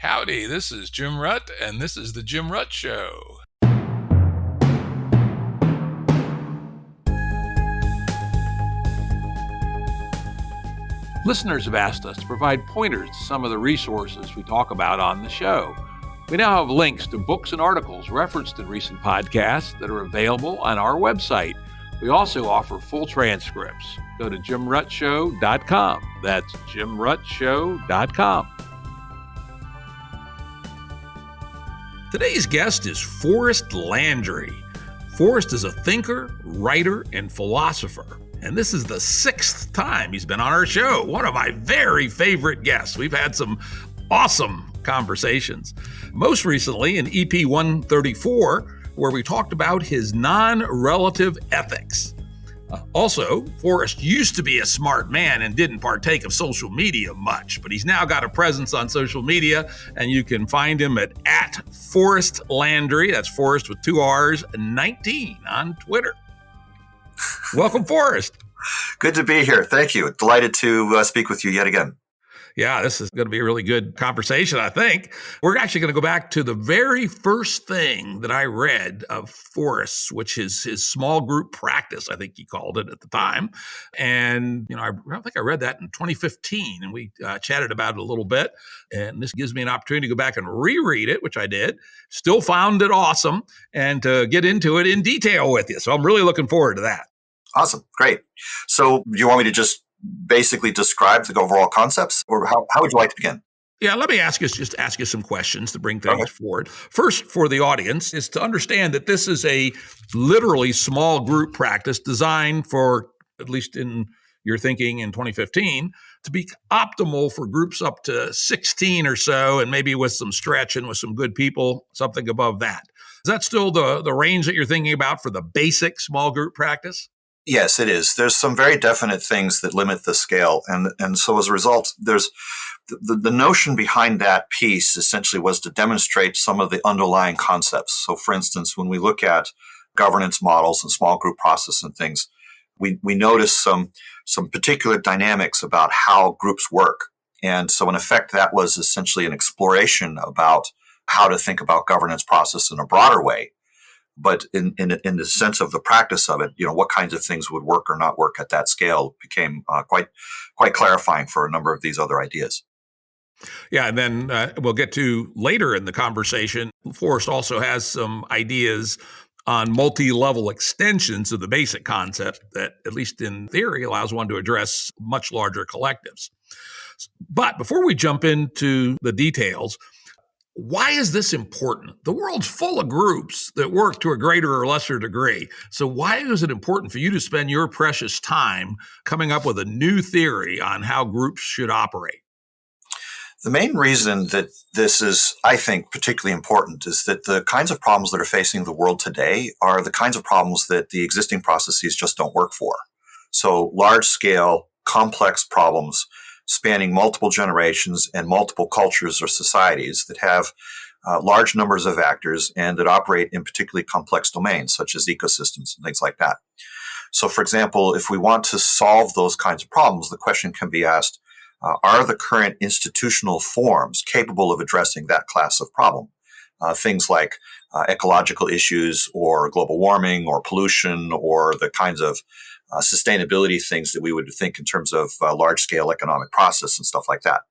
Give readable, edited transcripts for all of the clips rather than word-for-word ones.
Howdy, this is Jim Rutt, and this is The Jim Rutt Show. Listeners have asked us to provide pointers to some of the resources we talk about on the show. We now have links to books and articles referenced in recent podcasts that are available on our website. We also offer full transcripts. Go to jimruttshow.com. That's jimruttshow.com. Today's guest is Forrest Landry. Forrest is a thinker, writer, and philosopher. And this is the 6th time he's been on our show. One of my very favorite guests. We've had some awesome conversations. Most recently in EP 134, where we talked about his non-relative ethics. Also, Forrest used to be a smart man and didn't partake of social media much, but he's now got a presence on social media, and you can find him at Forrest Landry. That's Forrest with 2 R's, 19 on Twitter. Welcome, Forrest. Good to be here. Thank you. Delighted to speak with you yet again. Yeah, this is going to be a really good conversation, I think. We're actually going to go back to the very first thing that I read of Forrest, which is his small group practice, I think he called it at the time. And, I think I read that in 2015, and we chatted about it a little bit. And this gives me an opportunity to go back and reread it, which I did. Still found it awesome, and to get into it in detail with you. So I'm really looking forward to that. Awesome. Great. So you want me to just basically describe the overall concepts, or how would you like to begin? Yeah, let me ask you some questions to bring things forward. First, for the audience, is to understand that this is a literally small group practice designed for, at least in your thinking in 2015, to be optimal for groups up to 16 or so, and maybe with some stretch and with some good people, something above that. Is that still the range that you're thinking about for the basic small group practice? Yes, it is. There's some very definite things that limit the scale. And so as a result, there's the notion behind that piece essentially was to demonstrate some of the underlying concepts. So for instance, when we look at governance models and small group process and things, we notice some particular dynamics about how groups work. And so in effect, that was essentially an exploration about how to think about governance process in a broader way. But in the sense of the practice of it, what kinds of things would work or not work at that scale became quite clarifying for a number of these other ideas. Yeah, and then we'll get to later in the conversation. Forrest also has some ideas on multi-level extensions of the basic concept that, at least in theory, allows one to address much larger collectives. But before we jump into the details, why is this important? The world's full of groups that work to a greater or lesser degree. So why is it important for you to spend your precious time coming up with a new theory on how groups should operate? The main reason that this is, I think, particularly important is that the kinds of problems that are facing the world today are the kinds of problems that the existing processes just don't work for. So large-scale, complex problems spanning multiple generations and multiple cultures or societies that have large numbers of actors and that operate in particularly complex domains, such as ecosystems and things like that. So, for example, if we want to solve those kinds of problems, the question can be asked, are the current institutional forms capable of addressing that class of problem? Things like ecological issues or global warming or pollution or the kinds of sustainability things that we would think in terms of large-scale economic process and stuff like that.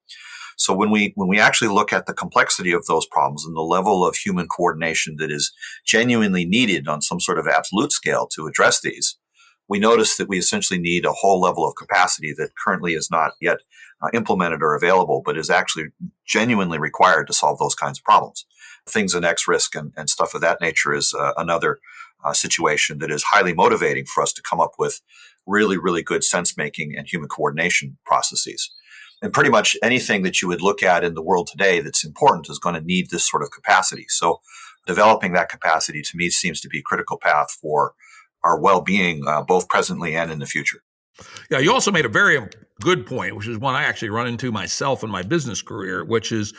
So when we actually look at the complexity of those problems and the level of human coordination that is genuinely needed on some sort of absolute scale to address these, we notice that we essentially need a whole level of capacity that currently is not yet implemented or available, but is actually genuinely required to solve those kinds of problems. Things in X risk and stuff of that nature is another situation that is highly motivating for us to come up with really, really good sense-making and human coordination processes. And pretty much anything that you would look at in the world today that's important is going to need this sort of capacity. So developing that capacity to me seems to be a critical path for our well-being, both presently and in the future. Yeah, you also made a very good point, which is one I actually run into myself in my business career, which is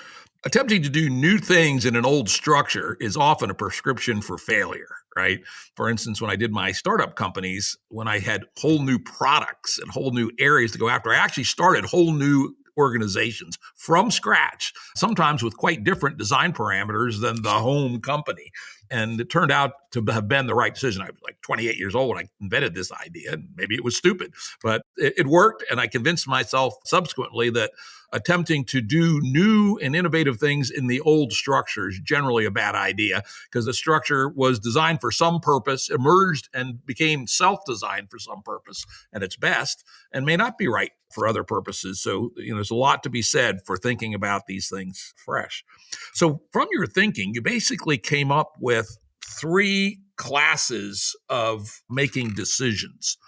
attempting to do new things in an old structure is often a prescription for failure, right? For instance, when I did my startup companies, when I had whole new products and whole new areas to go after, I actually started whole new organizations from scratch, sometimes with quite different design parameters than the home company. And it turned out to have been the right decision. I was like 28 years old when I invented this idea, and maybe it was stupid, but it worked. And I convinced myself subsequently that attempting to do new and innovative things in the old structure is generally a bad idea, because the structure was designed for some purpose, emerged and became self-designed for some purpose at its best, and may not be right for other purposes. So, there's a lot to be said for thinking about these things fresh. So from your thinking, you basically came up with three classes of making decisions: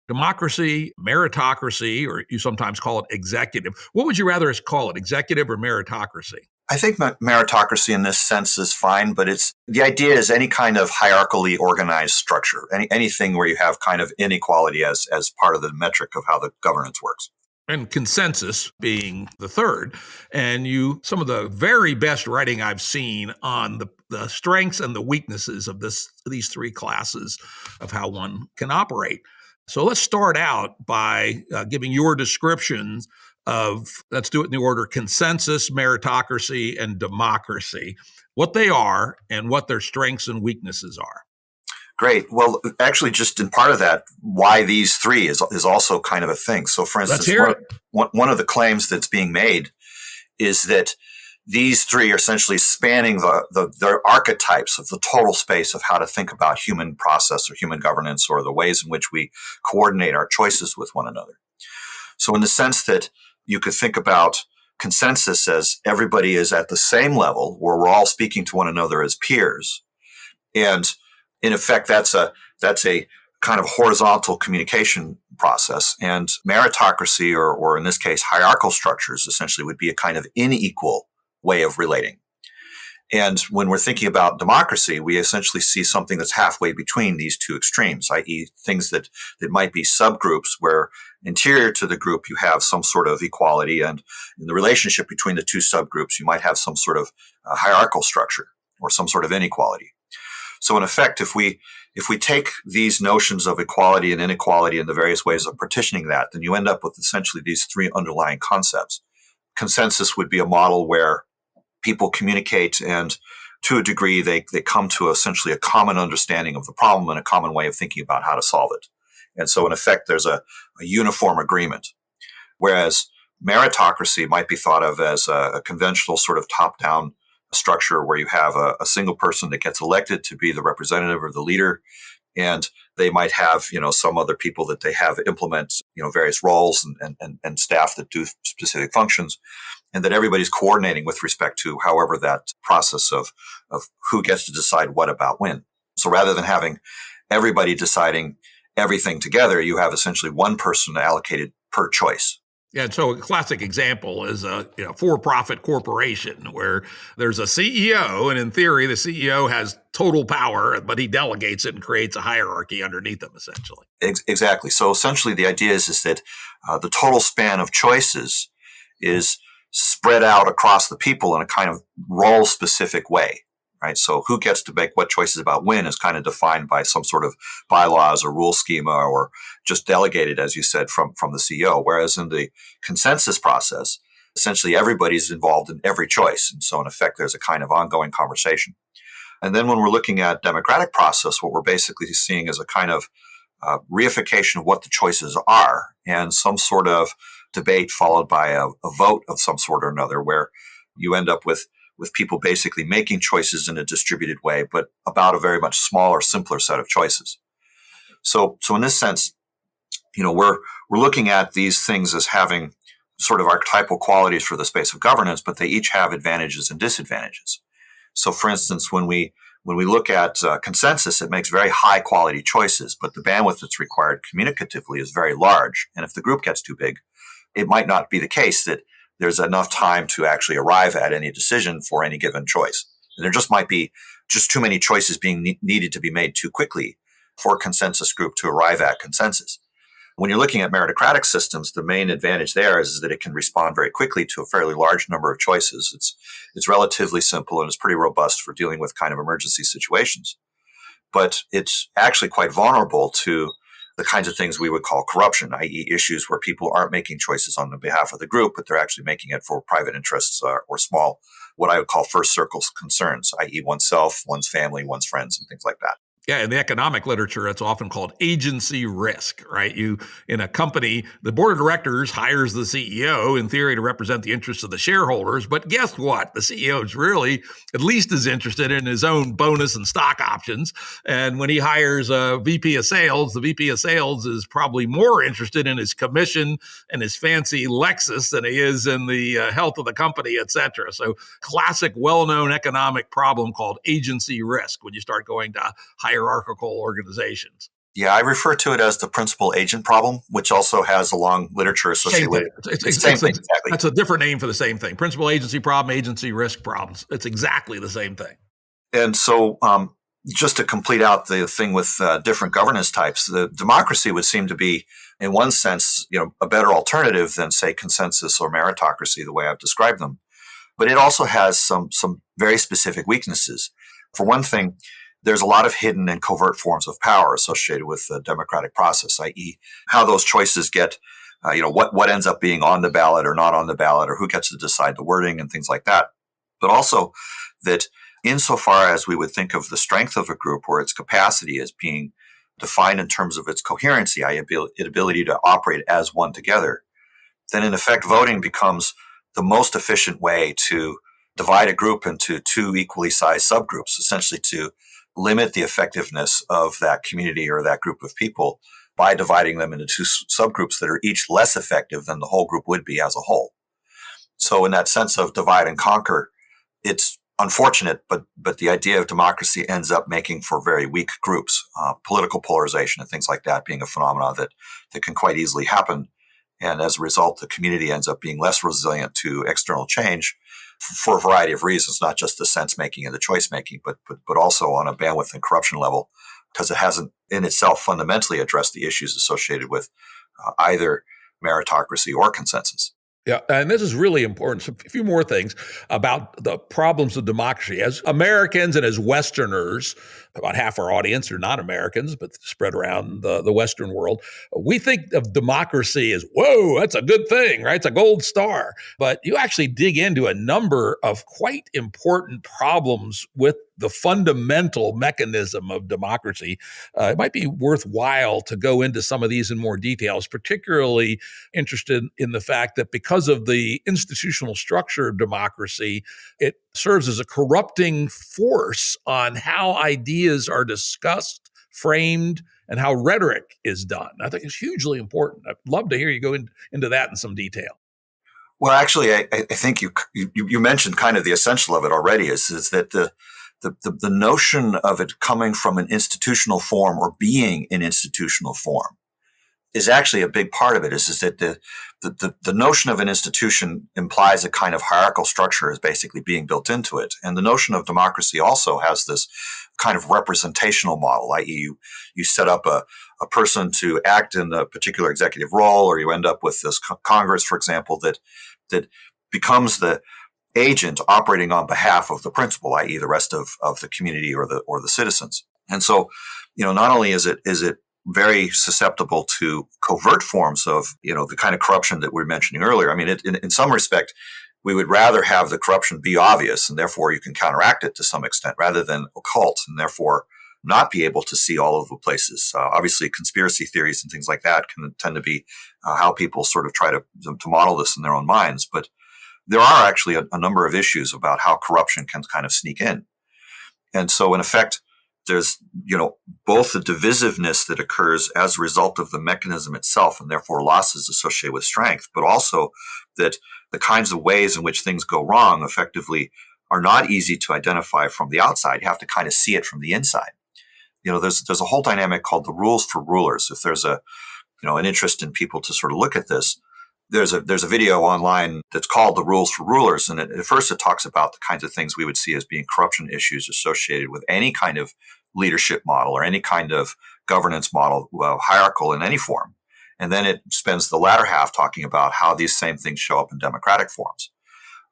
democracy, meritocracy, or you sometimes call it executive. What would you rather us call it, executive or meritocracy? I think meritocracy in this sense is fine, but the idea is any kind of hierarchically organized structure, anything where you have kind of inequality as part of the metric of how the governance works. And consensus being the third. And some of the very best writing I've seen on the strengths and the weaknesses of these three classes of how one can operate. So let's start out by giving your descriptions of, let's do it in the order: consensus, meritocracy, and democracy, what they are and what their strengths and weaknesses are. Great. Well, actually, just in part of that, why these three is also kind of a thing. So, for instance, one of the claims that's being made is that these three are essentially spanning the archetypes of the total space of how to think about human process or human governance, or the ways in which we coordinate our choices with one another. So in the sense that you could think about consensus as everybody is at the same level, where we're all speaking to one another as peers. And in effect, that's a kind of horizontal communication process. And meritocracy, or in this case, hierarchical structures, essentially would be a kind of unequal way of relating. And when we're thinking about democracy, we essentially see something that's halfway between these two extremes, i.e. things that might be subgroups where interior to the group you have some sort of equality, and in the relationship between the two subgroups, you might have some sort of hierarchical structure or some sort of inequality. So in effect, if we take these notions of equality and inequality and the various ways of partitioning that, then you end up with essentially these three underlying concepts. Consensus would be a model where people communicate, and to a degree, they come to essentially a common understanding of the problem and a common way of thinking about how to solve it. And so in effect, there's a uniform agreement. Whereas meritocracy might be thought of as a conventional sort of top-down structure where you have a single person that gets elected to be the representative or the leader, and they might have some other people that they have implement various roles and staff that do specific functions, and that everybody's coordinating with respect to however that process of who gets to decide what about when. So rather than having everybody deciding everything together, you have essentially one person allocated per choice. Yeah, and so a classic example is a for-profit corporation where there's a CEO, and in theory, the CEO has total power, but he delegates it and creates a hierarchy underneath them, essentially. Exactly. So essentially, the idea is that the total span of choices is spread out across the people in a kind of role-specific way. Right. So who gets to make what choices about when is kind of defined by some sort of bylaws or rule schema, or just delegated, as you said, from the CEO. Whereas in the consensus process, essentially everybody's involved in every choice. And so in effect, there's a kind of ongoing conversation. And then when we're looking at democratic process, what we're basically seeing is a kind of reification of what the choices are, and some sort of debate followed by a vote of some sort or another, where you end up with people basically making choices in a distributed way, but about a very much smaller, simpler set of choices. So in this sense, we're looking at these things as having sort of archetypal qualities for the space of governance, but they each have advantages and disadvantages. So for instance, when we look at consensus, it makes very high quality choices, but the bandwidth that's required communicatively is very large. And if the group gets too big, it might not be the case that there's enough time to actually arrive at any decision for any given choice. And there just might be just too many choices being needed to be made too quickly for a consensus group to arrive at consensus. When you're looking at meritocratic systems, the main advantage there is that it can respond very quickly to a fairly large number of choices. It's relatively simple, and it's pretty robust for dealing with kind of emergency situations. But it's actually quite vulnerable to the kinds of things we would call corruption, i.e. issues where people aren't making choices on the behalf of the group, but they're actually making it for private interests or small, what I would call first circle concerns, i.e. oneself, one's family, one's friends, and things like that. Yeah, in the economic literature, it's often called agency risk, right? You, in a company, the board of directors hires the CEO in theory to represent the interests of the shareholders. But guess what? The CEO is really at least as interested in his own bonus and stock options. And when he hires a VP of sales, the VP of sales is probably more interested in his commission and his fancy Lexus than he is in the health of the company, et cetera. So classic, well-known economic problem called agency risk when you start going to hierarchical organizations. Yeah, I refer to it as the principal agent problem, which also has a long literature associated with it. It's the same thing, exactly. That's a different name for the same thing. Principal agency problem, agency risk problems. It's exactly the same thing. And so just to complete out the thing with different governance types, the democracy would seem to be, in one sense, a better alternative than, say, consensus or meritocracy, the way I've described them. But it also has some very specific weaknesses. For one thing, there's a lot of hidden and covert forms of power associated with the democratic process, i.e. how those choices get, what ends up being on the ballot or not on the ballot, or who gets to decide the wording and things like that. But also that insofar as we would think of the strength of a group or its capacity as being defined in terms of its coherency, i.e. its ability to operate as one together, then in effect voting becomes the most efficient way to divide a group into two equally sized subgroups, essentially to limit the effectiveness of that community or that group of people by dividing them into two subgroups that are each less effective than the whole group would be as a whole. So in that sense of divide and conquer, it's unfortunate, but the idea of democracy ends up making for very weak groups, political polarization and things like that being a phenomenon that can quite easily happen. And as a result, the community ends up being less resilient to external change for a variety of reasons, not just the sense making and the choice making, but also on a bandwidth and corruption level, because it hasn't in itself fundamentally addressed the issues associated with either meritocracy or consensus. Yeah, and this is really important. So a few more things about the problems of democracy. As Americans and as Westerners, about half our audience are not Americans, but spread around the Western world, we think of democracy as, whoa, that's a good thing, right? It's a gold star. But you actually dig into a number of quite important problems with the fundamental mechanism of democracy. It might be worthwhile to go into some of these in more details, particularly interested in the fact that because of the institutional structure of democracy, it serves as a corrupting force on how ideas are discussed, framed, and how rhetoric is done. I think it's hugely important. I'd love to hear you go into that in some detail. Well, actually, I think you mentioned kind of the essential of it already is that the notion of it coming from an institutional form or being in institutional form is actually a big part of it. Is that the notion of an institution implies a kind of hierarchical structure is basically being built into it. And the notion of democracy also has this kind of representational model, i.e. you set up a person to act in a particular executive role, or you end up with this Congress, for example, that becomes the agent operating on behalf of the principal, i.e. the rest of the community or the citizens. And so, not only is it very susceptible to covert forms of, the kind of corruption that we were mentioning earlier. I mean, in some respect, we would rather have the corruption be obvious, and therefore you can counteract it to some extent, rather than occult, and therefore not be able to see all of the places. Obviously, conspiracy theories and things like that can tend to be how people sort of try to model this in their own minds. But there are actually a number of issues about how corruption can kind of sneak in. And so, in effect, there's, both the divisiveness that occurs as a result of the mechanism itself and therefore losses associated with strength, but also that the kinds of ways in which things go wrong effectively are not easy to identify from the outside. You have to kind of see it from the inside. There's a whole dynamic called the rules for rulers. If there's an interest in people to sort of look at this, there's a video online that's called The Rules for Rulers. And at first it talks about the kinds of things we would see as being corruption issues associated with any kind of leadership model or any kind of governance model, hierarchical in any form. And then it spends the latter half talking about how these same things show up in democratic forms.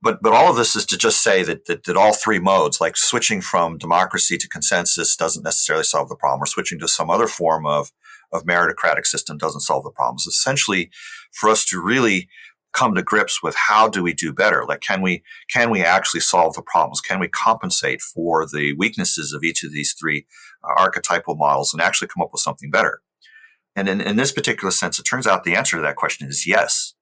But all of this is to just say that all three modes, like switching from democracy to consensus, doesn't necessarily solve the problem, or switching to some other form of of meritocratic system doesn't solve the problems. Essentially, for us to really come to grips with how do we do better? Like, can we actually solve the problems? Can we compensate for the weaknesses of each of these three archetypal models and actually come up with something better? And in this particular sense, it turns out the answer to that question is yes.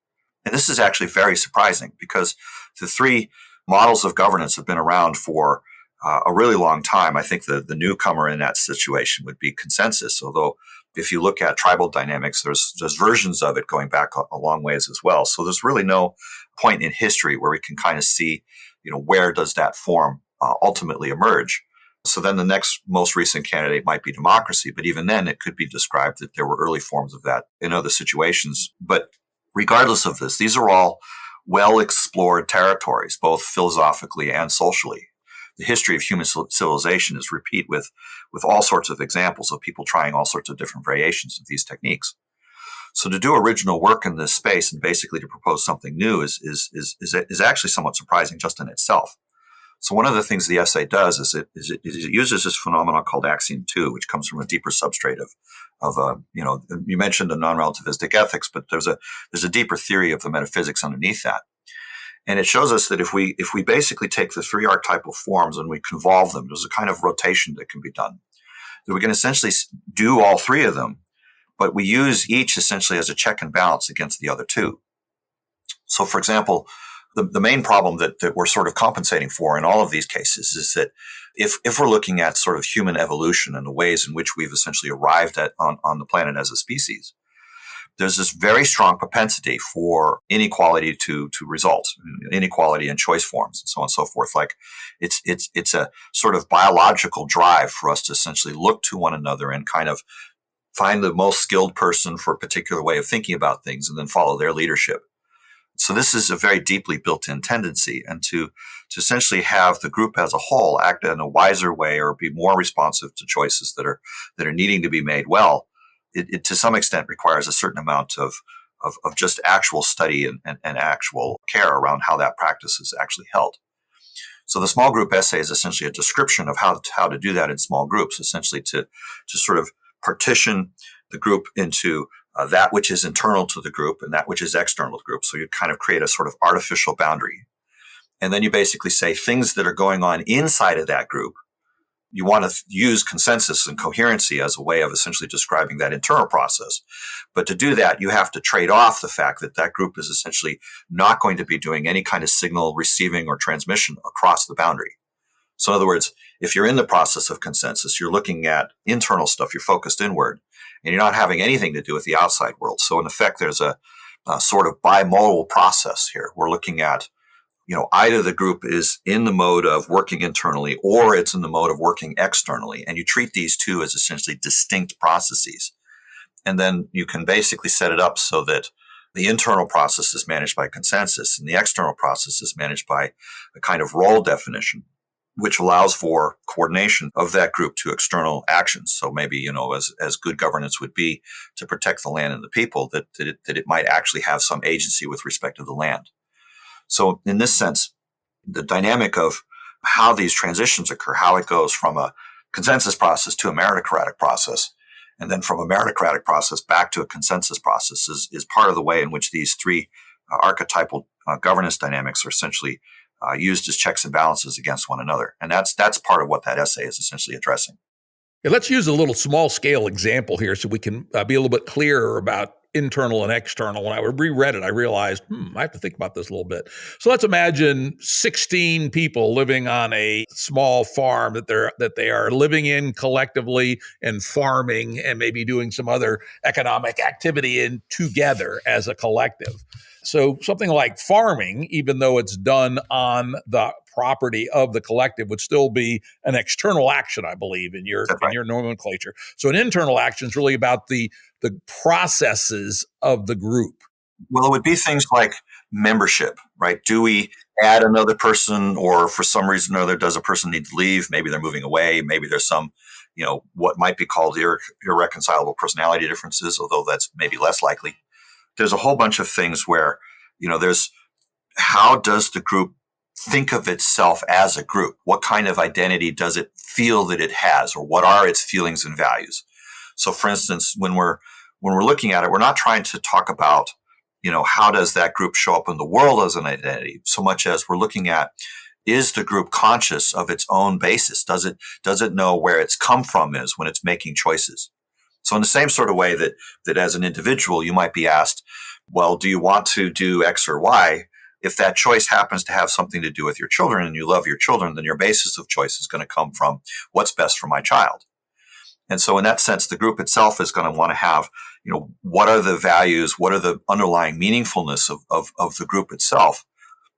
And this is actually very surprising because the three models of governance have been around for a really long time. I think the newcomer in that situation would be consensus, although if you look at tribal dynamics, there's versions of it going back a long ways as well. So there's really no point in history where we can kind of see, where does that form ultimately emerge. So then the next most recent candidate might be democracy, but even then it could be described that there were early forms of that in other situations. But regardless of this, these are all well-explored territories, both philosophically and socially. The history of human civilization is replete with all sorts of examples of people trying all sorts of different variations of these techniques. So to do original work in this space and basically to propose something new is actually somewhat surprising just in itself. So one of the things the essay does is it uses this phenomenon called axiom 2, which comes from a deeper substrate of you mentioned the non-relativistic ethics, but there's a deeper theory of the metaphysics underneath that. And it shows us that if we basically take the three archetypal forms and we convolve them, there's a kind of rotation that can be done. That we can essentially do all three of them, but we use each essentially as a check and balance against the other two. So, for example, the main problem that we're sort of compensating for in all of these cases is that if we're looking at sort of human evolution and the ways in which we've essentially arrived on the planet as a species, there's this very strong propensity for inequality to result, inequality in choice forms, and so on and so forth. Like it's a sort of biological drive for us to essentially look to one another and kind of find the most skilled person for a particular way of thinking about things and then follow their leadership. So this is a very deeply built-in tendency, and to essentially have the group as a whole act in a wiser way or be more responsive to choices that are needing to be made well. It to some extent requires a certain amount of just actual study and actual care around how that practice is actually held. So the small group essay is essentially a description of how to do that in small groups, essentially to sort of partition the group into that which is internal to the group and that which is external to the group. So you kind of create a sort of artificial boundary. And then you basically say things that are going on inside of that group. You want to use consensus and coherency as a way of essentially describing that internal process. But to do that, you have to trade off the fact that that group is essentially not going to be doing any kind of signal receiving or transmission across the boundary. So in other words, if you're in the process of consensus, you're looking at internal stuff, you're focused inward, and you're not having anything to do with the outside world. So in effect, there's a sort of bimodal process here. We're looking at either the group is in the mode of working internally or it's in the mode of working externally. And you treat these two as essentially distinct processes. And then you can basically set it up so that the internal process is managed by consensus and the external process is managed by a kind of role definition, which allows for coordination of that group to external actions. So maybe, as good governance would be to protect the land and the people, that it might actually have some agency with respect to the land. So in this sense, the dynamic of how these transitions occur, how it goes from a consensus process to a meritocratic process, and then from a meritocratic process back to a consensus process is part of the way in which these three archetypal governance dynamics are essentially used as checks and balances against one another. And that's part of what that essay is essentially addressing. Yeah, let's use a little small scale example here so we can be a little bit clearer about internal and external. When I reread it, I realized, I have to think about this a little bit. So let's imagine 16 people living on a small farm that they are living in collectively and farming and maybe doing some other economic activity in together as a collective. So something like farming, even though it's done on the property of the collective, would still be an external action, I believe, in your nomenclature. So an internal action is really about the processes of the group. Well, it would be things like membership, right? Do we add another person, or for some reason or other, does a person need to leave? Maybe they're moving away. Maybe there's some, what might be called irreconcilable personality differences, although that's maybe less likely. There's a whole bunch of things where, there's how does the group think of itself as a group? What kind of identity does it feel that it has, or what are its feelings and values? So for instance, when we're looking at it, we're not trying to talk about, how does that group show up in the world as an identity, so much as we're looking at, is the group conscious of its own basis? Does it know where its come from is when it's making choices? So in the same sort of way that as an individual, you might be asked, well, do you want to do X or Y? If that choice happens to have something to do with your children and you love your children, then your basis of choice is going to come from what's best for my child. And so in that sense, the group itself is going to want to have, what are the values, what are the underlying meaningfulness of the group itself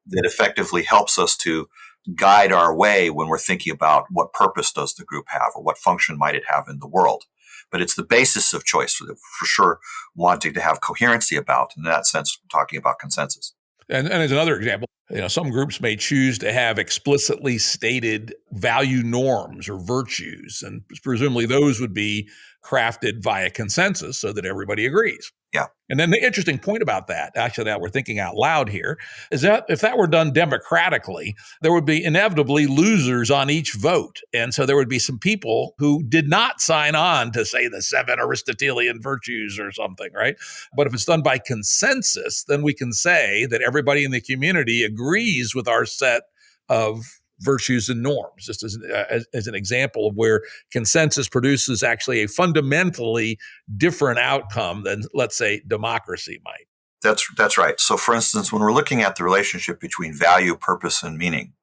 that effectively helps us to guide our way when we're thinking about what purpose does the group have or what function might it have in the world. But it's the basis of choice for sure wanting to have coherency about. In that sense, we're talking about consensus. And as another example, some groups may choose to have explicitly stated value norms or virtues, and presumably those would be crafted via consensus so that everybody agrees. Yeah. And then the interesting point about that, actually, that we're thinking out loud here, is that if that were done democratically, there would be inevitably losers on each vote. And so there would be some people who did not sign on to, say, the 7 Aristotelian virtues or something, right? But if it's done by consensus, then we can say that everybody in the community agrees with our set of virtues and norms, just as an example of where consensus produces actually a fundamentally different outcome than, let's say, democracy might. That's right. So for instance, when we're looking at the relationship between value, purpose, and meaning,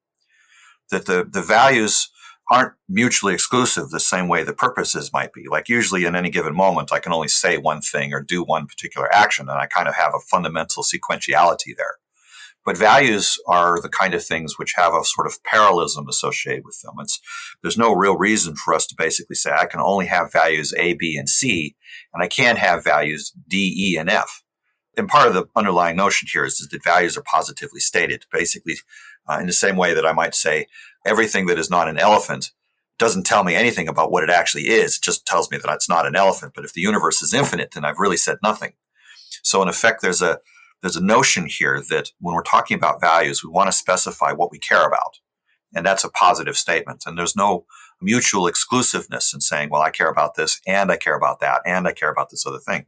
that the values aren't mutually exclusive the same way the purposes might be. Like usually in any given moment, I can only say one thing or do one particular action, and I kind of have a fundamental sequentiality there. But values are the kind of things which have a sort of parallelism associated with them. There's no real reason for us to basically say I can only have values A, B, and C, and I can't have values D, E, and F. And part of the underlying notion here is that values are positively stated. Basically, in the same way that I might say everything that is not an elephant doesn't tell me anything about what it actually is. It just tells me that it's not an elephant. But if the universe is infinite, then I've really said nothing. So in effect, there's a notion here that when we're talking about values, we want to specify what we care about. And that's a positive statement. And there's no mutual exclusiveness in saying, well, I care about this and I care about that and I care about this other thing.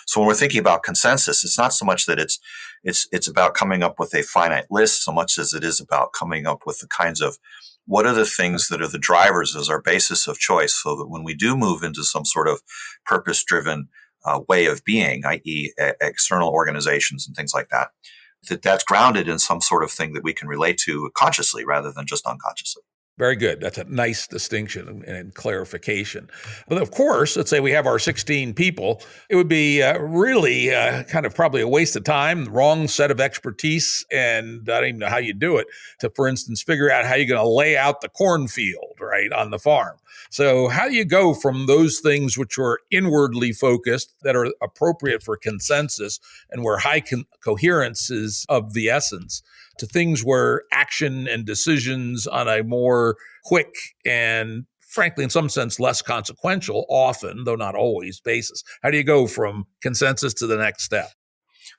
So when we're thinking about consensus, it's not so much that it's about coming up with a finite list so much as it is about coming up with the kinds of what are the things that are the drivers as our basis of choice, so that when we do move into some sort of purpose-driven way of being, i.e. external organizations and things like that, that's grounded in some sort of thing that we can relate to consciously rather than just unconsciously. Very good. That's a nice distinction and clarification. But of course, let's say we have our 16 people. It would be really kind of probably a waste of time, the wrong set of expertise, and I don't even know how you do it, to, for instance, figure out how you're going to lay out the cornfield, right, on the farm. So how do you go from those things which are inwardly focused that are appropriate for consensus and where high coherence is of the essence, to things where action and decisions on a more quick and, frankly, in some sense, less consequential, often, though not always, basis? How do you go from consensus to the next step?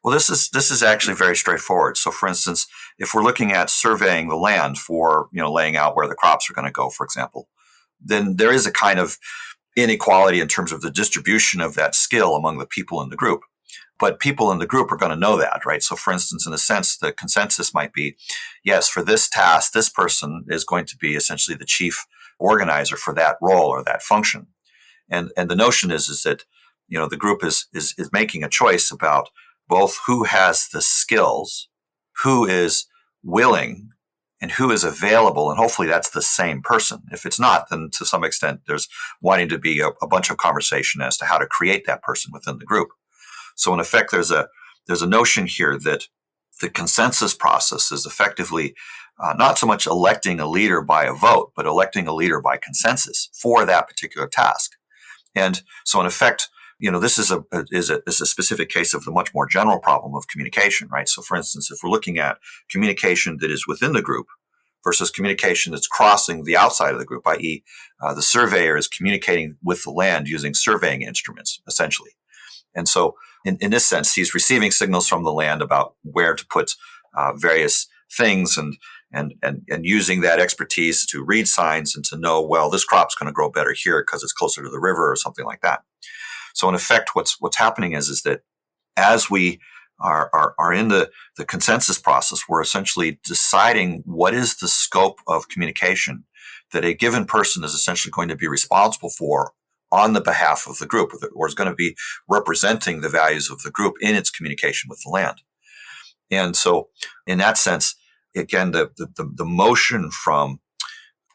Well, this is actually very straightforward. So, for instance, if we're looking at surveying the land for, laying out where the crops are going to go, for example, then there is a kind of inequality in terms of the distribution of that skill among the people in the group. But people in the group are going to know that, right? So, for instance, in a sense, the consensus might be, yes, for this task, this person is going to be essentially the chief organizer for that role or that function. And the notion is that, the group is making a choice about both who has the skills, who is willing, and who is available. And hopefully that's the same person. If it's not, then to some extent, there's wanting to be a bunch of conversation as to how to create that person within the group. So in effect, there's a notion here that the consensus process is effectively not so much electing a leader by a vote, but electing a leader by consensus for that particular task. And so in effect, this is a specific case of the much more general problem of communication, right? So for instance, if we're looking at communication that is within the group versus communication that's crossing the outside of the group, i.e. The surveyor is communicating with the land using surveying instruments, essentially. And so in this sense, he's receiving signals from the land about where to put various things. And and using that expertise to read signs and to know, well, this crop's going to grow better here because it's closer to the river or something like that. So in effect, what's happening is that as we are in the consensus process, we're essentially deciding what is the scope of communication that a given person is essentially going to be responsible for on the behalf of the group, or is going to be representing the values of the group in its communication with the land. And so in that sense, again, the motion from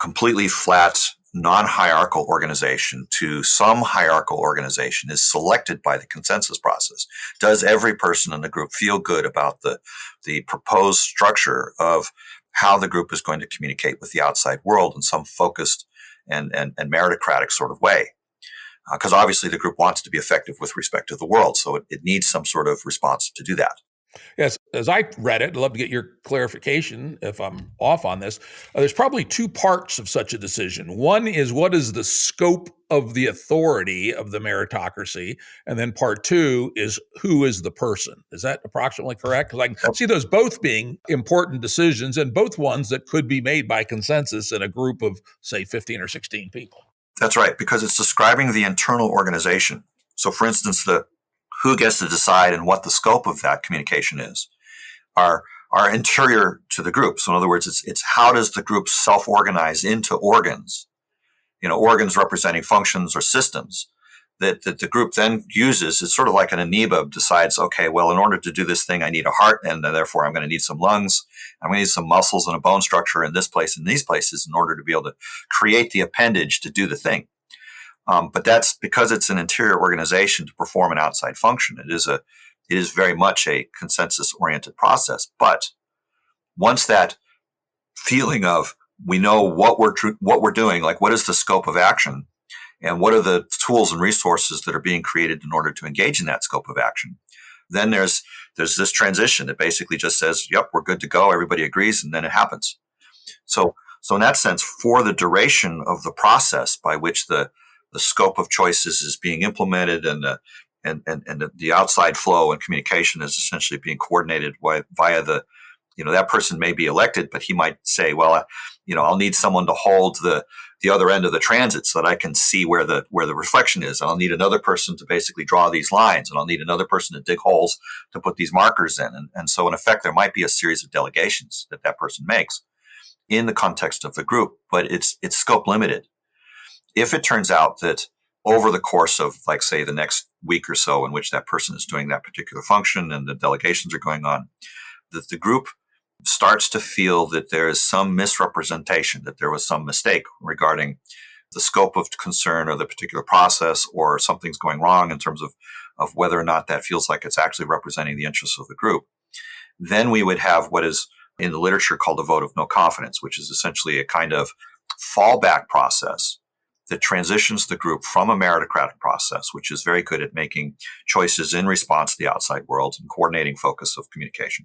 completely flat, non-hierarchical organization to some hierarchical organization is selected by the consensus process. Does every person in the group feel good about the proposed structure of how the group is going to communicate with the outside world in some focused and meritocratic sort of way? Because obviously the group wants to be effective with respect to the world, so it needs some sort of response to do that. Yes, as I read it, I'd love to get your clarification if I'm off on this. There's probably two parts of such a decision. One is, what is the scope of the authority of the meritocracy? And then part two is, who is the person? Is that approximately correct? Because I can see those both being important decisions, and both ones that could be made by consensus in a group of, say, 15 or 16 people. That's right, because it's describing the internal organization. So for instance, the who gets to decide and what the scope of that communication is are interior to the group. So in other words, it's how does the group self-organize into organs, organs representing functions or systems that the group then uses. It's sort of like an amoeba decides, okay, well, in order to do this thing, I need a heart, and therefore I'm going to need some lungs. I'm going to need some muscles and a bone structure in this place and these places in order to be able to create the appendage to do the thing. But that's because it's an interior organization to perform an outside function. It is very much a consensus-oriented process. But once that feeling of we know what we're doing, like what is the scope of action, and what are the tools and resources that are being created in order to engage in that scope of action, then there's this transition that basically just says, "Yep, we're good to go." Everybody agrees, and then it happens. So in that sense, for the duration of the process by which the scope of choices is being implemented and the outside flow and communication is essentially being coordinated via that person may be elected, but he might say, well, I'll need someone to hold the other end of the transit so that I can see where the reflection is. And I'll need another person to basically draw these lines, and I'll need another person to dig holes to put these markers in. And so in effect, there might be a series of delegations that person makes in the context of the group, but it's scope limited. If it turns out that over the course of, like, say, the next week or so in which that person is doing that particular function and the delegations are going on, that the group starts to feel that there is some misrepresentation, that there was some mistake regarding the scope of concern or the particular process, or something's going wrong in terms of whether or not that feels like it's actually representing the interests of the group, then we would have what is in the literature called a vote of no confidence, which is essentially a kind of fallback process that transitions the group from a meritocratic process, which is very good at making choices in response to the outside world and coordinating focus of communication,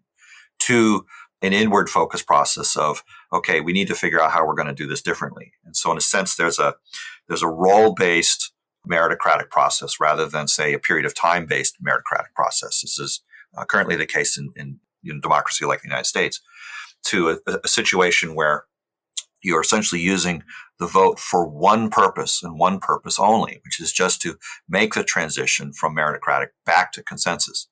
to an inward focus process of, okay, we need to figure out how we're going to do this differently. And so in a sense, there's a role-based meritocratic process rather than, say, a period of time-based meritocratic process. This is currently the case in democracy like the United States, to a situation where you're essentially using the vote for one purpose and one purpose only, which is just to make the transition from meritocratic back to consensus.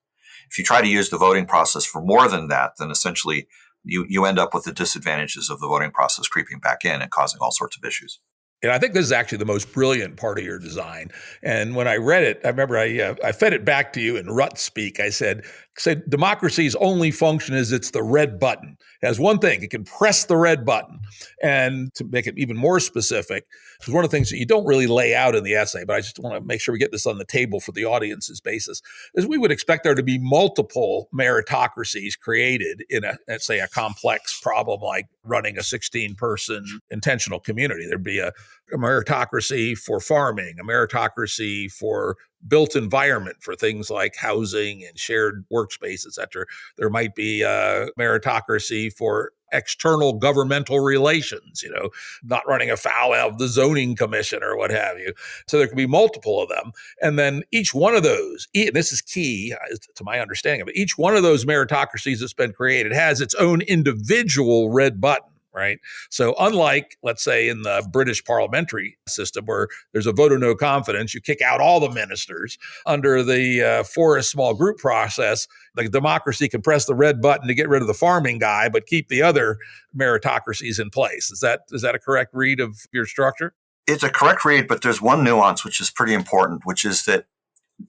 If you try to use the voting process for more than that, then essentially you end up with the disadvantages of the voting process creeping back in and causing all sorts of issues. And I think this is actually the most brilliant part of your design. And when I read it, I remember I fed it back to you in rut speak. I said, democracy's only function is it's the red button. It has one thing, it can press the red button. And to make it even more specific, because one of the things that you don't really lay out in the essay, but I just want to make sure we get this on the table for the audience's basis, is we would expect there to be multiple meritocracies created in let's say, a complex problem like running a 16-person intentional community. There'd be a meritocracy for farming, a meritocracy for built environment for things like housing and shared workspace, et cetera. There might be meritocracy for external governmental relations, not running afoul of the zoning commission or what have you. So there can be multiple of them. And then each one of those, and this is key to my understanding of it, each one of those meritocracies that's been created has its own individual red button. Right. So unlike, let's say, in the British parliamentary system where there's a vote of no confidence, you kick out all the ministers. Under the Forrest small group process, the democracy can press the red button to get rid of the farming guy, but keep the other meritocracies in place. Is that a correct read of your structure? It's a correct read, but there's one nuance which is pretty important, which is that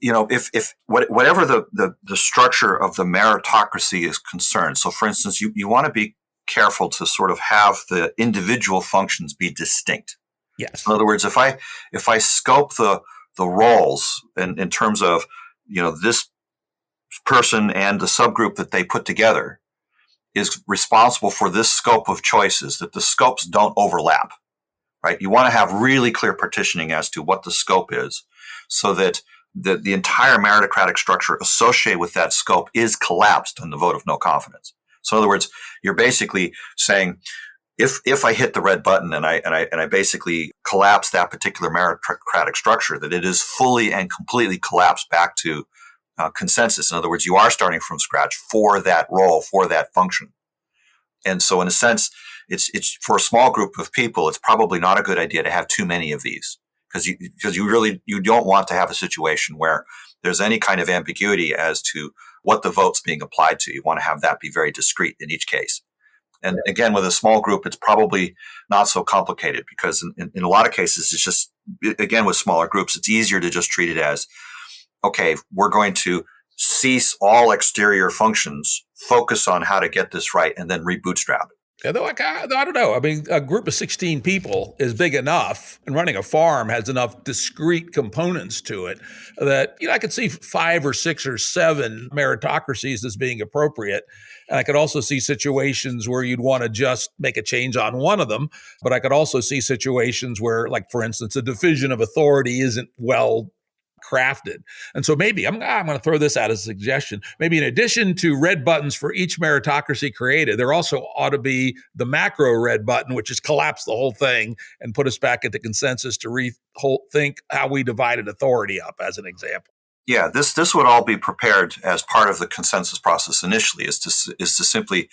if whatever the structure of the meritocracy is concerned. So, for instance, you want to be careful to sort of have the individual functions be distinct. Yes. In other words, if I scope the roles in terms of this person and the subgroup that they put together is responsible for this scope of choices, that the scopes don't overlap, right? You want to have really clear partitioning as to what the scope is, so that the entire meritocratic structure associated with that scope is collapsed in the vote of no confidence. So in other words, you're basically saying, if I hit the red button and I basically collapse that particular meritocratic structure, that it is fully and completely collapsed back to consensus. In other words, you are starting from scratch for that role, for that function. And so in a sense, it's for a small group of people, it's probably not a good idea to have too many of these, because you don't want to have a situation where there's any kind of ambiguity as to what the vote's being applied to. You want to have that be very discrete in each case. And again, with a small group, it's probably not so complicated, because in a lot of cases, it's just, again, with smaller groups, it's easier to just treat it as, okay, we're going to cease all exterior functions, focus on how to get this right, and then rebootstrap it. Although I don't know. I mean, a group of 16 people is big enough, and running a farm has enough discrete components to it that, I could see 5 or 6 or 7 meritocracies as being appropriate. And I could also see situations where you'd want to just make a change on one of them. But I could also see situations where, like, for instance, a division of authority isn't well crafted. And so maybe I'm going to throw this out as a suggestion. Maybe in addition to red buttons for each meritocracy created, there also ought to be the macro red button, which is collapse the whole thing and put us back at the consensus to rethink how we divided authority up, as an example. Yeah, this would all be prepared as part of the consensus process initially, is to simply,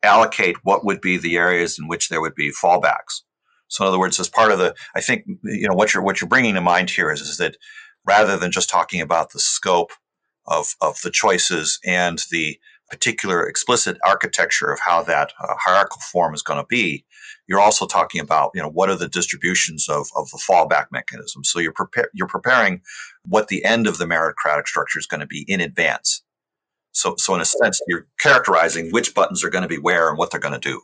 allocate what would be the areas in which there would be fallbacks. So in other words, as part of I think, what you're bringing to mind here is that rather than just talking about the scope of the choices and the particular explicit architecture of how that hierarchical form is going to be, you're also talking about, what are the distributions of the fallback mechanism. So you're preparing what the end of the meritocratic structure is going to be in advance. So in a sense, you're characterizing which buttons are going to be where and what they're going to do.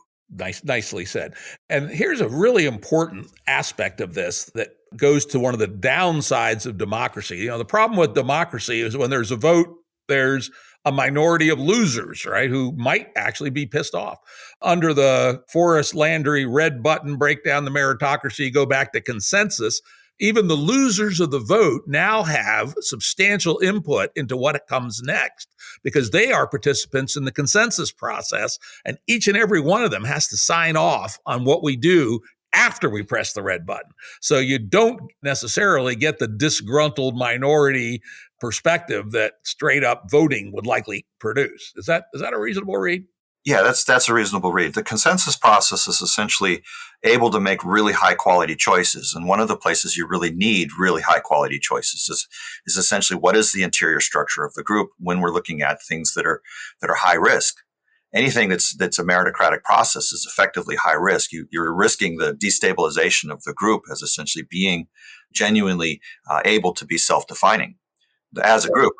Nicely said. And here's a really important aspect of this that goes to one of the downsides of democracy. The problem with democracy is when there's a vote, there's a minority of losers, right, who might actually be pissed off. Under the Forrest Landry red button, break down the meritocracy, go back to consensus, even the losers of the vote now have substantial input into what comes next, because they are participants in the consensus process, and each and every one of them has to sign off on what we do after we press the red button. So you don't necessarily get the disgruntled minority perspective that straight up voting would likely produce. Is that a reasonable read? Yeah, that's a reasonable read. The consensus process is essentially able to make really high quality choices. And one of the places you really need really high quality choices is essentially what is the interior structure of the group when we're looking at things that are high risk. Anything that's a meritocratic process is effectively high risk. You're risking the destabilization of the group as essentially being genuinely able to be self-defining as a group.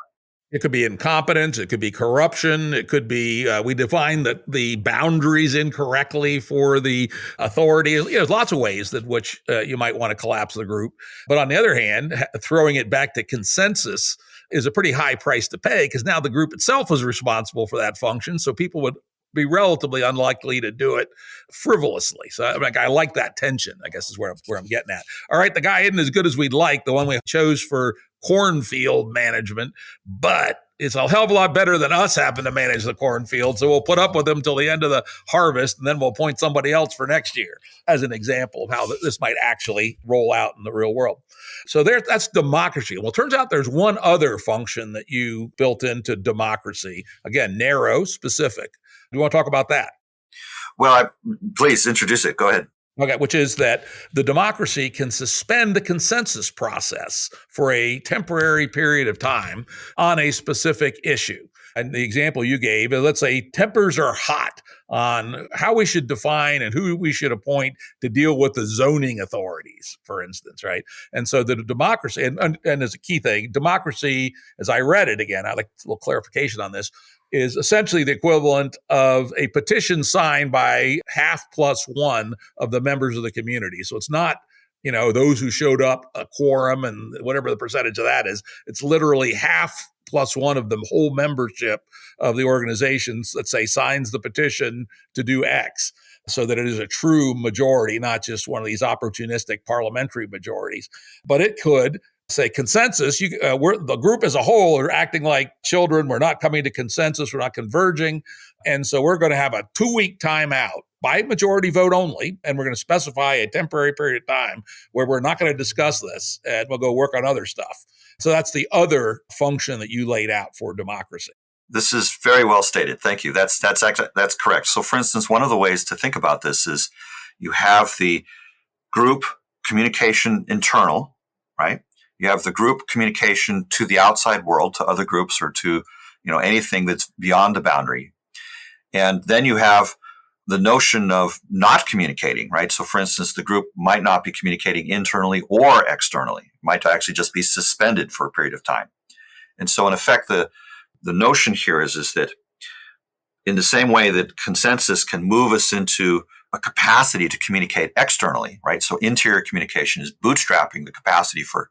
It could be incompetence. It could be corruption. It could be we define the boundaries incorrectly for the authority. There's lots of ways that which you might want to collapse the group. But on the other hand, throwing it back to consensus is a pretty high price to pay, because now the group itself is responsible for that function. So people would be relatively unlikely to do it frivolously. So I like that tension, I guess, is where I'm getting at. All right, the guy isn't as good as we'd like. The one we chose for cornfield management, but it's a hell of a lot better than us having to manage the cornfield. So we'll put up with them till the end of the harvest, and then we'll appoint somebody else for next year, as an example of how this might actually roll out in the real world. So that's democracy. Well, it turns out there's one other function that you built into democracy. Again, narrow, specific. Do you want to talk about that? Well, please introduce it. Go ahead. Okay, which is that the democracy can suspend the consensus process for a temporary period of time on a specific issue. And the example you gave, let's say tempers are hot on how we should define and who we should appoint to deal with the zoning authorities, for instance, right? And so the democracy, and as a key thing, democracy, as I read it again, I'd like a little clarification on this, is essentially the equivalent of a petition signed by half plus one of the members of the community. So it's not, those who showed up, a quorum and whatever the percentage of that is. It's literally half plus one of the whole membership of the organizations, let's say, signs the petition to do X, so that it is a true majority, not just one of these opportunistic parliamentary majorities. But it could say consensus, we're the group as a whole are acting like children. We're not coming to consensus. We're not converging. And so we're going to have a 2-week timeout by majority vote only. And we're going to specify a temporary period of time where we're not going to discuss this and we'll go work on other stuff. So that's the other function that you laid out for democracy. This is very well stated. Thank you. That's correct. So for instance, one of the ways to think about this is you have the group communication internal, right? You have the group communication to the outside world, to other groups or to, anything that's beyond the boundary. And then you have the notion of not communicating, right? So for instance, the group might not be communicating internally or externally. It might actually just be suspended for a period of time. And so in effect, the notion here is that in the same way that consensus can move us into a capacity to communicate externally, right? So interior communication is bootstrapping the capacity for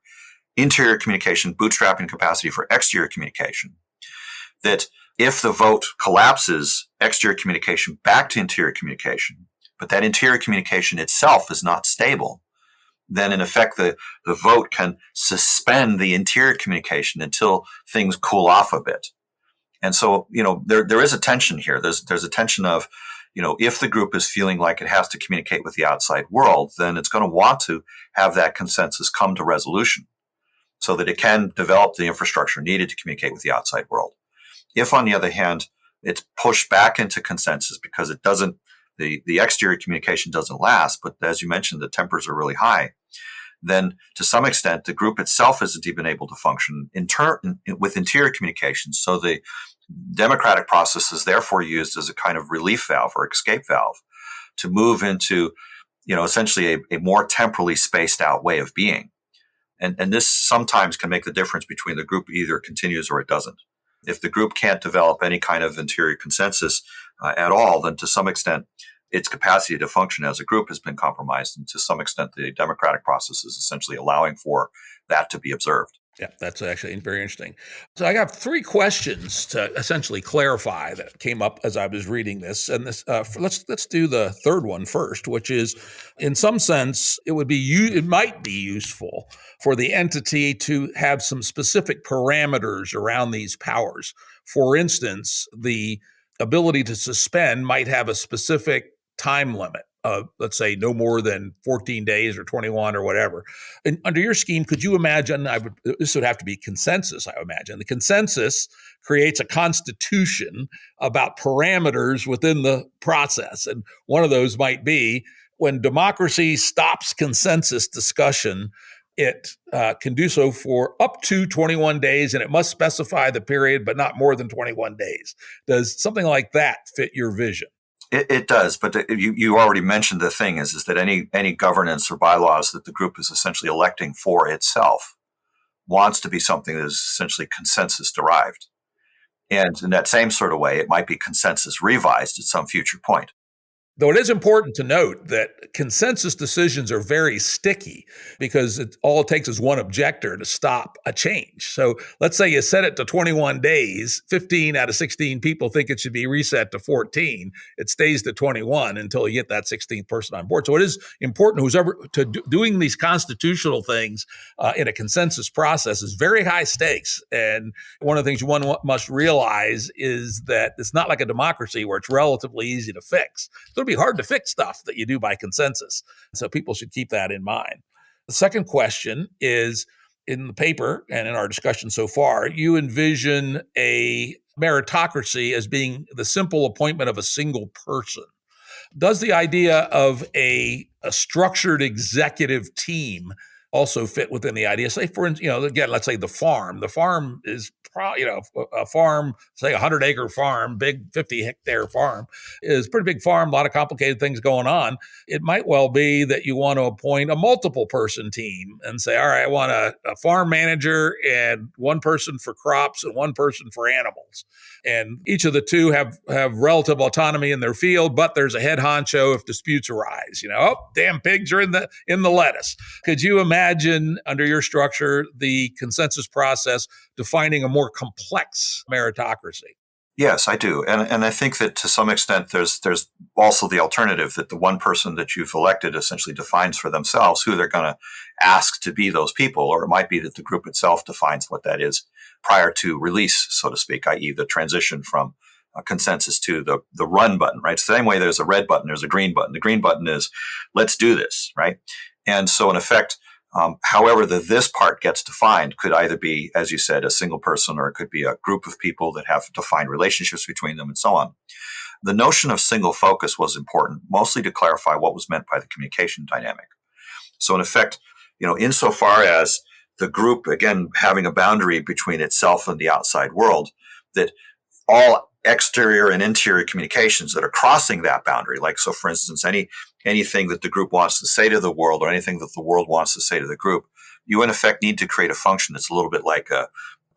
interior communication, bootstrapping capacity for exterior communication. That if the vote collapses exterior communication back to interior communication, but that interior communication itself is not stable, then in effect the vote can suspend the interior communication until things cool off a bit. And so, there is a tension here. There's a tension of, if the group is feeling like it has to communicate with the outside world, then it's going to want to have that consensus come to resolution so that it can develop the infrastructure needed to communicate with the outside world. If, on the other hand, it's pushed back into consensus because it doesn't, the exterior communication doesn't last, but as you mentioned, the tempers are really high, then to some extent, the group itself isn't even able to function with interior communication. So the democratic process is therefore used as a kind of relief valve or escape valve to move into, essentially a more temporally spaced out way of being. And this sometimes can make the difference between the group either continues or it doesn't. If the group can't develop any kind of interior consensus at all, then to some extent, its capacity to function as a group has been compromised. And to some extent, the democratic process is essentially allowing for that to be observed. Yeah, that's actually very interesting. So I got 3 questions to essentially clarify that came up as I was reading this. And this, let's do the third one first, which is, in some sense, it might be useful for the entity to have some specific parameters around these powers. For instance, the ability to suspend might have a specific time limit. Let's say no more than 14 days or 21 or whatever. And under your scheme, could you imagine, this would have to be consensus, I would imagine. The consensus creates a constitution about parameters within the process. And one of those might be when democracy stops consensus discussion, it can do so for up to 21 days, and it must specify the period, but not more than 21 days. Does something like that fit your vision? It does, but you already mentioned the thing is that any governance or bylaws that the group is essentially electing for itself wants to be something that is essentially consensus derived. And in that same sort of way, it might be consensus revised at some future point. Though it is important to note that consensus decisions are very sticky because all it takes is one objector to stop a change. So let's say you set it to 21 days, 15 out of 16 people think it should be reset to 14. It stays to 21 until you get that 16th person on board. So it is important who's ever doing these constitutional things in a consensus process is very high stakes. And one of the things one must realize is that it's not like a democracy where it's relatively easy to fix. It'll be hard to fix stuff that you do by consensus. So people should keep that in mind. The second question is, in the paper and in our discussion so far, you envision a meritocracy as being the simple appointment of a single person. Does the idea of a structured executive team also fit within the idea? Say, for instance, again, let's say the farm. The farm is a farm, say 100-acre farm, big 50-hectare farm, is a pretty big farm, a lot of complicated things going on. It might well be that you want to appoint a multiple-person team and say, all right, I want a farm manager and one person for crops and one person for animals. And each of the two have relative autonomy in their field, but there's a head honcho if disputes arise. Oh, damn pigs are in the lettuce. Could you imagine under your structure the consensus process defining a more complex meritocracy? Yes, I do. And I think that to some extent there's also the alternative that the one person that you've elected essentially defines for themselves who they're going to ask to be those people, or it might be that the group itself defines what that is prior to release, so to speak, i.e. the transition from consensus to the run button, right? So the same way there's a red button, there's a green button. The green button is, let's do this, right? And so in effect, however this part gets defined could either be, as you said, a single person, or it could be a group of people that have defined relationships between them and so on. The notion of single focus was important, mostly to clarify what was meant by the communication dynamic. So in effect, insofar as the group, again, having a boundary between itself and the outside world, that all exterior and interior communications that are crossing that boundary, like, so for instance, anything that the group wants to say to the world or anything that the world wants to say to the group, you in effect need to create a function that's a little bit like a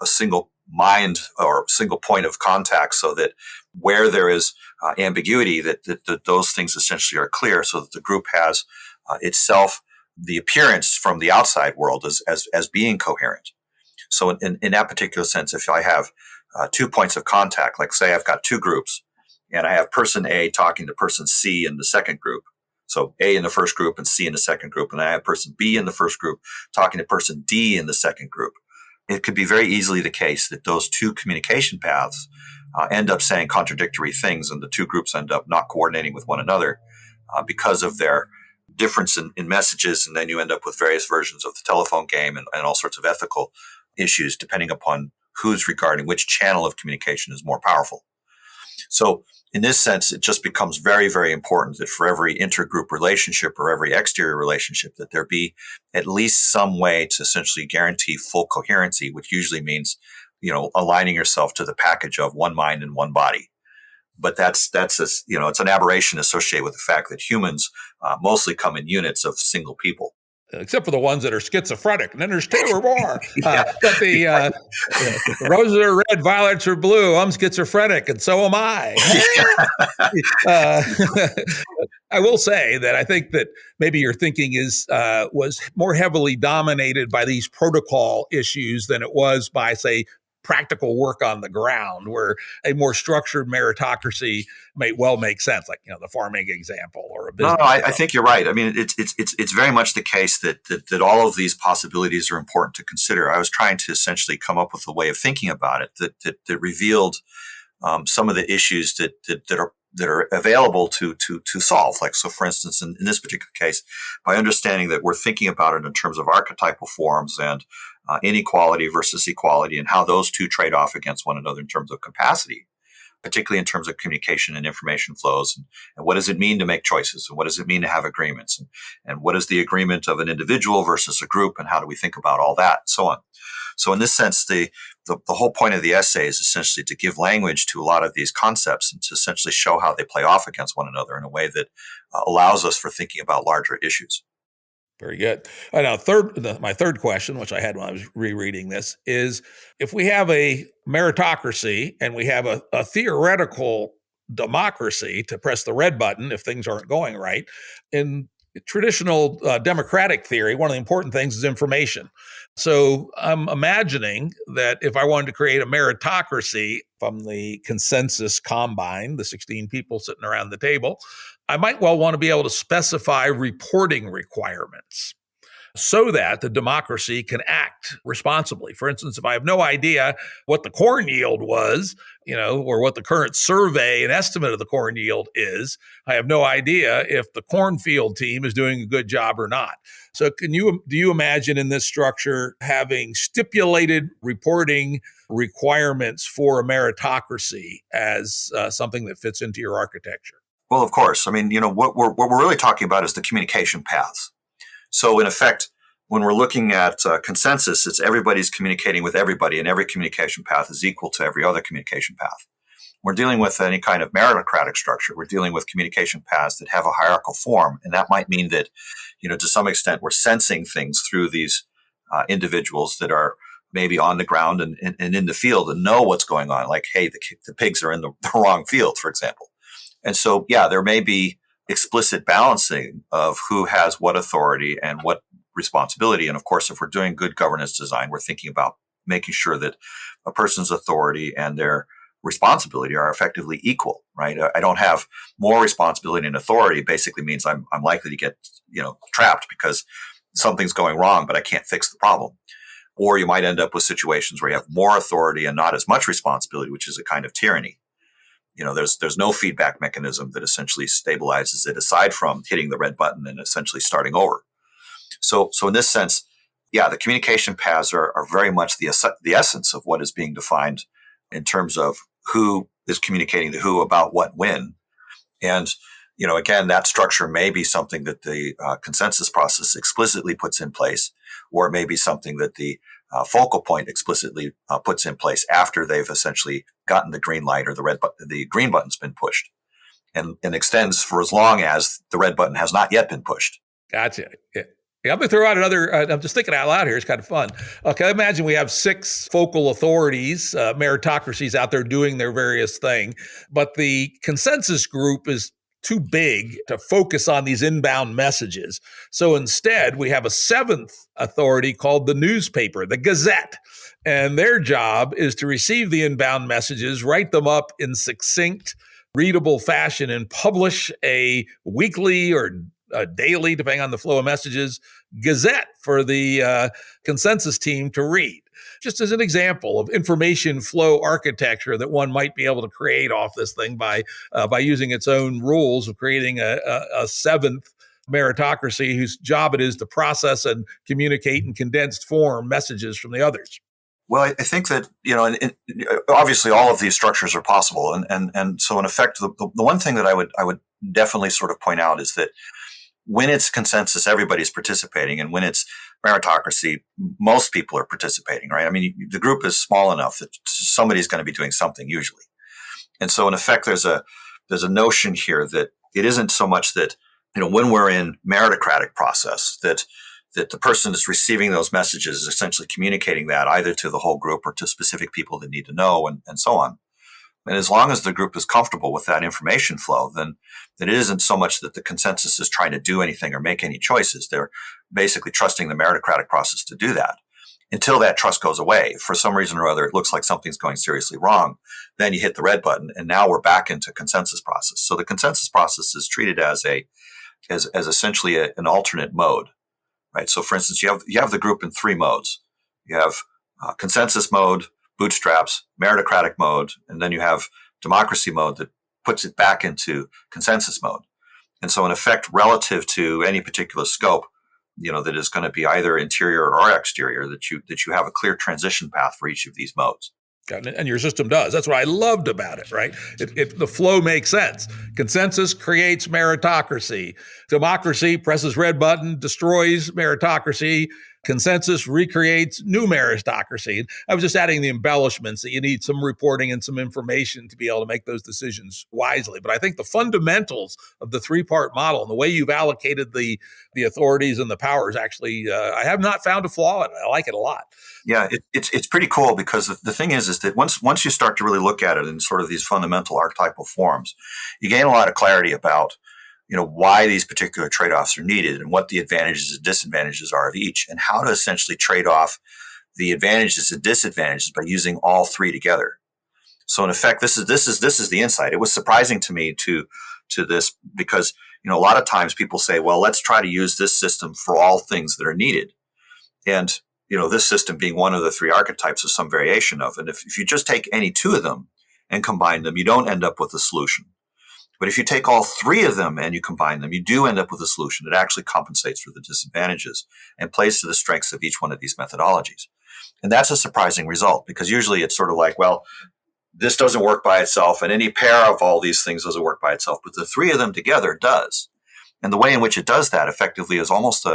single mind or single point of contact, so that where there is ambiguity, that those things essentially are clear, so that the group has itself the appearance from the outside world as being coherent. So in that particular sense, if I have 2 points of contact, like say I've got two groups and I have person A talking to person C in the second group. So A in the first group and C in the second group. And I have person B in the first group talking to person D in the second group. It could be very easily the case that those two communication paths end up saying contradictory things, and the two groups end up not coordinating with one another because of their difference in messages. And then you end up with various versions of the telephone game and all sorts of ethical issues, depending upon who's regarding which channel of communication is more powerful. So in this sense, it just becomes very, very important that for every intergroup relationship or every exterior relationship, that there be at least some way to essentially guarantee full coherency, which usually means, aligning yourself to the package of one mind and one body. But that's it's an aberration associated with the fact that humans mostly come in units of single people. Except for the ones that are schizophrenic, and then there's two or more. But the roses are red, violets are blue. I'm schizophrenic, and so am I. I will say that I think that maybe your thinking was more heavily dominated by these protocol issues than it was by, say, practical work on the ground, where a more structured meritocracy may well make sense, like the farming example or a business. No, I think you're right. I mean, it's very much the case that all of these possibilities are important to consider. I was trying to essentially come up with a way of thinking about it that revealed some of the issues that are available to solve. Like, so for instance, in this particular case, by understanding that we're thinking about it in terms of archetypal forms and inequality versus equality, and how those two trade off against one another in terms of capacity, particularly in terms of communication and information flows, and what does it mean to make choices, and what does it mean to have agreements, and what is the agreement of an individual versus a group, and how do we think about all that, and so on. So in this sense, the whole point of the essay is essentially to give language to a lot of these concepts and to essentially show how they play off against one another in a way that allows us for thinking about larger issues. Very good. Now, my third question, which I had when I was rereading this, is if we have a meritocracy and we have a theoretical democracy to press the red button if things aren't going right. In traditional democratic theory, one of the important things is information. So I'm imagining that if I wanted to create a meritocracy from the consensus combine, the 16 people sitting around the table, I might well want to be able to specify reporting requirements so that the democracy can act responsibly. For instance, if I have no idea what the corn yield was, or what the current survey and estimate of the corn yield is, I have no idea if the cornfield team is doing a good job or not. So do you imagine in this structure having stipulated reporting requirements for a meritocracy as something that fits into your architecture? Well, of course. I mean, what we're really talking about is the communication paths. So in effect, when we're looking at consensus, it's everybody's communicating with everybody, and every communication path is equal to every other communication path. We're dealing with any kind of meritocratic structure. We're dealing with communication paths that have a hierarchical form, and that might mean that, to some extent, we're sensing things through these individuals that are maybe on the ground and in the field and know what's going on. Like, hey, the pigs are in the wrong field, for example. And so, yeah, there may be explicit balancing of who has what authority and what responsibility. And of course, if we're doing good governance design, we're thinking about making sure that a person's authority and their responsibility are effectively equal, right? I don't have more responsibility and authority basically means I'm likely to get, trapped because something's going wrong, but I can't fix the problem. Or you might end up with situations where you have more authority and not as much responsibility, which is a kind of tyranny. There's no feedback mechanism that essentially stabilizes it aside from hitting the red button and essentially starting over. So in this sense, yeah, the communication paths are very much the essence of what is being defined in terms of who is communicating to who about what when. And, again, that structure may be something that the consensus process explicitly puts in place, or it may be something that the focal point explicitly puts in place after they've essentially gotten the green light or the green button's been pushed, and extends for as long as the red button has not yet been pushed. Gotcha. Yeah. I'm going to throw out another, I'm just thinking out loud here. It's kind of fun. Okay, imagine we have 6 focal authorities, meritocracies out there doing their various thing, but the consensus group is too big to focus on these inbound messages. So instead, we have a 7th authority called the newspaper, the Gazette. And their job is to receive the inbound messages, write them up in succinct, readable fashion, and publish a weekly or daily, depending on the flow of messages, Gazette for the consensus team to read. Just as an example of information flow architecture that one might be able to create off this thing by using its own rules of creating a 7th meritocracy whose job it is to process and communicate in condensed form messages from the others. Well, I think that, obviously all of these structures are possible. And so in effect, the one thing that I would definitely sort of point out is that when it's consensus, everybody's participating. And when it's meritocracy, most people are participating, right? I mean, the group is small enough that somebody's going to be doing something usually. And so in effect, there's a notion here that it isn't so much that, when we're in meritocratic process, that the person is receiving those messages is essentially communicating that either to the whole group or to specific people that need to know and so on. And as long as the group is comfortable with that information flow, then it isn't so much that the consensus is trying to do anything or make any choices. They're basically trusting the meritocratic process to do that. Until that trust goes away, for some reason or other, it looks like something's going seriously wrong. Then you hit the red button, and now we're back into consensus process. So the consensus process is treated as essentially an alternate mode, right? So, for instance, you have the group in 3 modes. You have consensus mode, bootstraps, meritocratic mode, and then you have democracy mode that puts it back into consensus mode. And so in effect, relative to any particular scope, that is going to be either interior or exterior, that you have a clear transition path for each of these modes. And your system does. That's what I loved about it, right? The flow makes sense. Consensus creates meritocracy. Democracy presses red button, destroys meritocracy. Consensus recreates new meritocracy. I was just adding the embellishments that you need some reporting and some information to be able to make those decisions wisely. But I think the fundamentals of the three-part model and the way you've allocated the authorities and the powers actually, I have not found a flaw in it. I like it a lot. Yeah, it's pretty cool because the thing is that once you start to really look at it in sort of these fundamental archetypal forms, you gain a lot of clarity about why these particular trade-offs are needed and what the advantages and disadvantages are of each, and how to essentially trade off the advantages and disadvantages by using all three together. So in effect, this is the insight. It was surprising to me to this because a lot of times people say, well, let's try to use this system for all things that are needed, and this system being one of the three archetypes of some variation of. And if you just take any two of them and combine them, you don't end up with a solution. But if you take all three of them and you combine them, you do end up with a solution that actually compensates for the disadvantages and plays to the strengths of each one of these methodologies. And that's a surprising result because usually it's sort of like, well, this doesn't work by itself and any pair of all these things doesn't work by itself, but the three of them together does. And the way in which it does that effectively is almost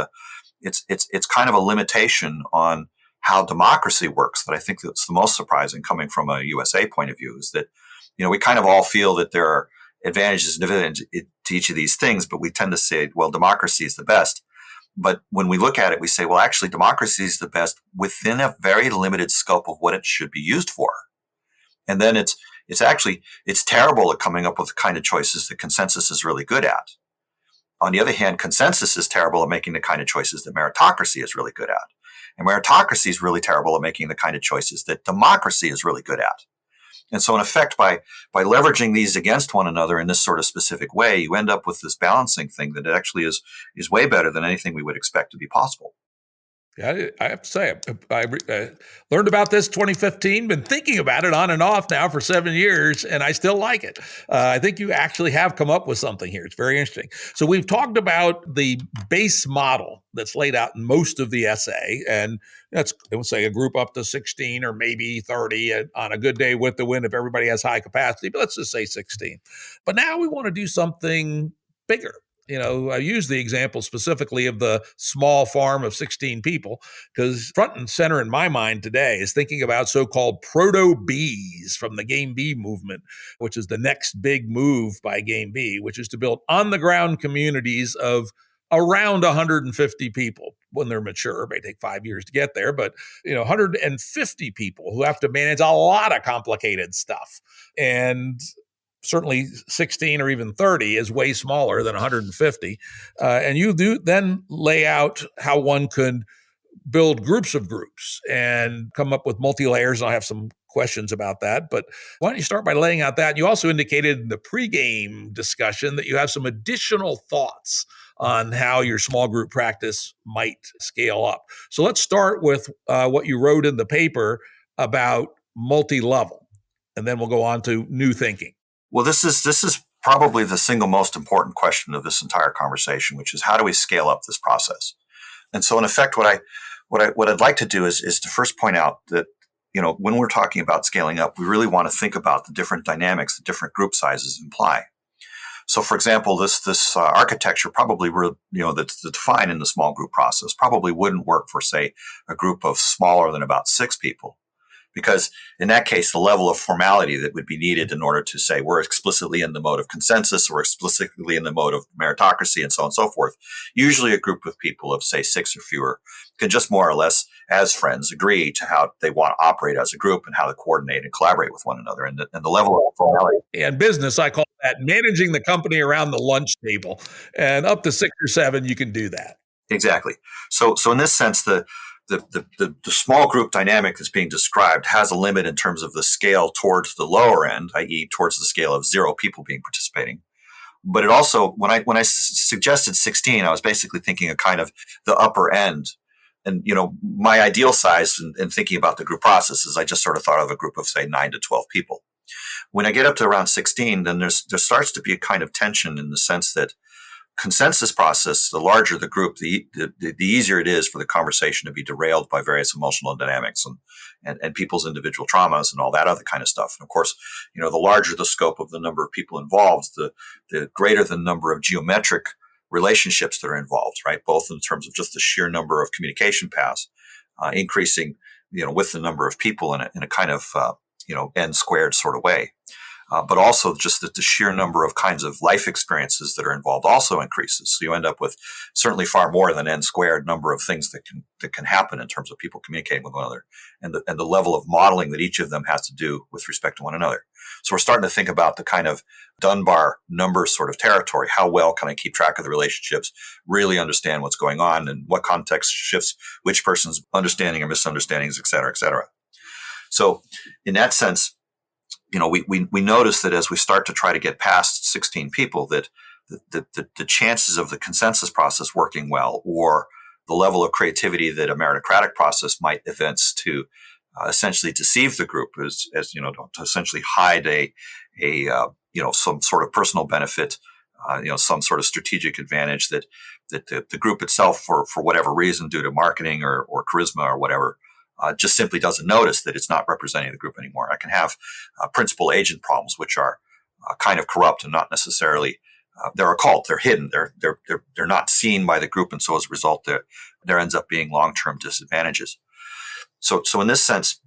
it's kind of a limitation on how democracy works that I think that's the most surprising coming from a USA point of view is that, we kind of all feel that there are advantages and dividends to each of these things, but we tend to say, well, democracy is the best. But when we look at it, we say, well, actually, democracy is the best within a very limited scope of what it should be used for. And then it's terrible at coming up with the kind of choices that consensus is really good at. On the other hand, consensus is terrible at making the kind of choices that meritocracy is really good at. And meritocracy is really terrible at making the kind of choices that democracy is really good at. And so in effect, by leveraging these against one another in this sort of specific way, you end up with this balancing thing that actually is way better than anything we would expect to be possible. Yeah, I have to say, I learned about this 2015, been thinking about it on and off now for 7 years, and I still like it. I think you actually have come up with something here. It's very interesting. So we've talked about the base model that's laid out in most of the essay, and that's, I would say, a group up to 16 or maybe 30 on a good day with the wind if everybody has high capacity, but let's just say 16. But now we want to do something bigger. I use the example specifically of the small farm of 16 people because front and center in my mind today is thinking about so-called proto-Bs from the Game B movement, which is the next big move by Game B, which is to build on-the-ground communities of around 150 people when they're mature. It may take 5 years to get there, but 150 people who have to manage a lot of complicated stuff. And certainly 16 or even 30 is way smaller than 150. And you do then lay out how one could build groups of groups and come up with multi-layers. I'll have some questions about that. But why don't you start by laying out that? You also indicated in the pregame discussion that you have some additional thoughts on how your small group practice might scale up. So let's start with what you wrote in the paper about multi-level, and then we'll go on to new thinking. Well, this is probably the single most important question of this entire conversation, which is how do we scale up this process? And so, in effect, what I'd like to do is to first point out that when we're talking about scaling up, we really want to think about the different dynamics that different group sizes imply. So, for example, this architecture probably that's defined in the small group process probably wouldn't work for, say, a group of smaller than about 6 people. Because in that case, the level of formality that would be needed in order to say we're explicitly in the mode of consensus or explicitly in the mode of meritocracy and so on and so forth, usually a group of people of, say, 6 or fewer can just more or less, as friends, agree to how they want to operate as a group and how to coordinate and collaborate with one another. And the level of formality. In business, I call that managing the company around the lunch table. And up to 6 or 7, you can do that. Exactly. So in this sense, the small group dynamic that's being described has a limit in terms of the scale towards the lower end, i.e. towards the scale of 0 people being participating. But it also, when I suggested 16, I was basically thinking of kind of the upper end. And, my ideal size in thinking about the group process is I just sort of thought of a group of, say, 9 to 12 people. When I get up to around 16, then there starts to be a kind of tension in the sense that consensus process, the larger the group, the easier it is for the conversation to be derailed by various emotional dynamics and people's individual traumas and all that other kind of stuff. And of course, the larger the scope of the number of people involved, the greater the number of geometric relationships that are involved, right? Both in terms of just the sheer number of communication paths, increasing, with the number of people in a kind of, n squared sort of way. But also just that the sheer number of kinds of life experiences that are involved also increases. So you end up with certainly far more than n squared number of things that can happen in terms of people communicating with one another, and the level of modeling that each of them has to do with respect to one another. So we're starting to think about the kind of Dunbar number sort of territory. How well can I keep track of the relationships, really understand what's going on, and what context shifts which person's understanding or misunderstandings, et cetera, et cetera. So in that sense, we notice that as we start to try to get past 16 people, that the chances of the consensus process working well, or the level of creativity that a meritocratic process might evince to essentially deceive the group, to essentially hide a some sort of personal benefit, some sort of strategic advantage that the group itself, for whatever reason, due to marketing or charisma or whatever, just simply doesn't notice that it's not representing the group anymore. I can have principal agent problems, which are kind of corrupt and not necessarily, they're occult, they're hidden, they're not seen by the group, and so as a result, there ends up being long-term disadvantages. So in this sense,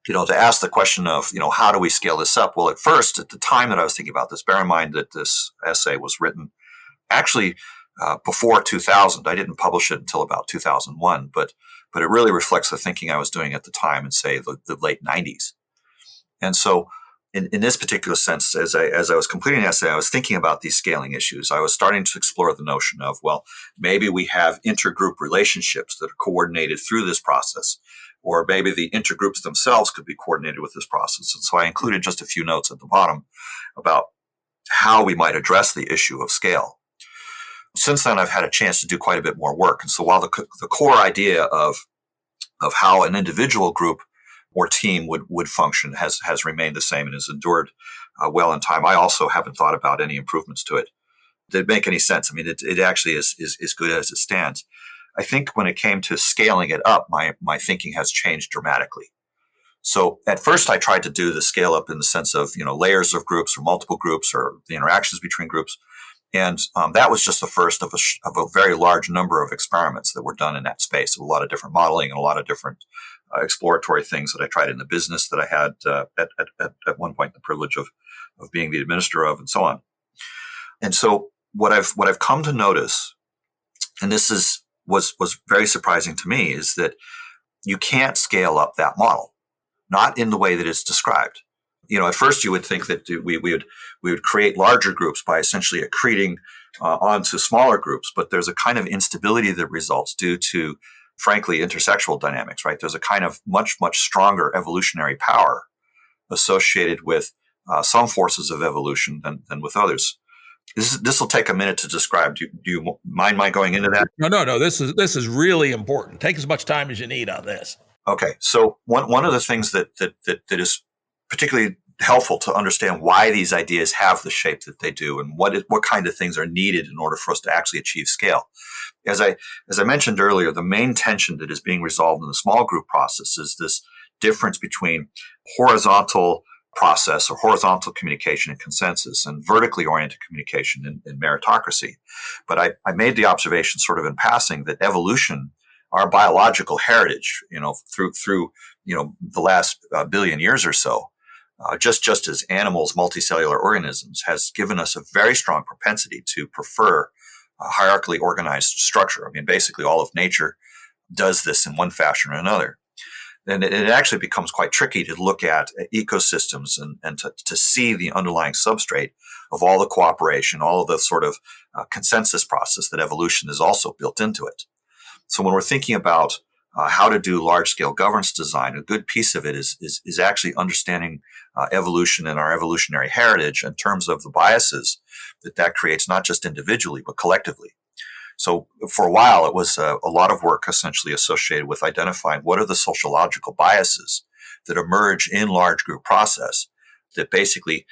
to ask the question of, how do we scale this up? Well, at first, at the time that I was thinking about this, bear in mind that this essay was written actually before 2000. I didn't publish it until about 2001, but it really reflects the thinking I was doing at the time in, say, the late 90s. And so in this particular sense, as I was completing the essay, I was thinking about these scaling issues. I was starting to explore the notion of, well, maybe we have intergroup relationships that are coordinated through this process, or maybe the intergroups themselves could be coordinated with this process. And so I included just a few notes at the bottom about how we might address the issue of scale. Since then, I've had a chance to do quite a bit more work. And so while the core idea of how an individual group or team would function has remained the same and has endured well in time, I also haven't thought about any improvements to it that make any sense. I mean, it actually is good as it stands. I think when it came to scaling it up, my thinking has changed dramatically. So at first, I tried to do the scale up in the sense of, layers of groups or multiple groups or the interactions between groups. And that was just the first of a very large number of experiments that were done in that space, a lot of different modeling and a lot of different exploratory things that I tried in the business that I had at one point the privilege of being the administrator of, and so on. And so what I've come to notice, and this was very surprising to me, is that you can't scale up that model, not in the way that it's described. At first you would think that we would create larger groups by essentially accreting onto smaller groups, but there's a kind of instability that results due to, frankly, intersexual dynamics, right? There's a kind of much, much stronger evolutionary power associated with some forces of evolution than with others. This will take a minute to describe. Do you mind my going into that? No. This is really important. Take as much time as you need on this. Okay. So one of the things that is particularly helpful to understand why these ideas have the shape that they do, and what kind of things are needed in order for us to actually achieve scale. As I mentioned earlier, the main tension that is being resolved in the small group process is this difference between horizontal process or horizontal communication and consensus, and vertically oriented communication in meritocracy. But I made the observation, sort of in passing, that evolution, our biological heritage, through the last billion years or so, just as animals, multicellular organisms, has given us a very strong propensity to prefer a hierarchically organized structure. I mean, basically all of nature does this in one fashion or another. And it actually becomes quite tricky to look at ecosystems and to see the underlying substrate of all the cooperation, all of the sort of consensus process that evolution is also built into it. So when we're thinking about how to do large-scale governance design, a good piece of it is actually understanding evolution and our evolutionary heritage in terms of the biases that creates, not just individually, but collectively. So for a while, it was a lot of work essentially associated with identifying what are the sociological biases that emerge in large group process that basically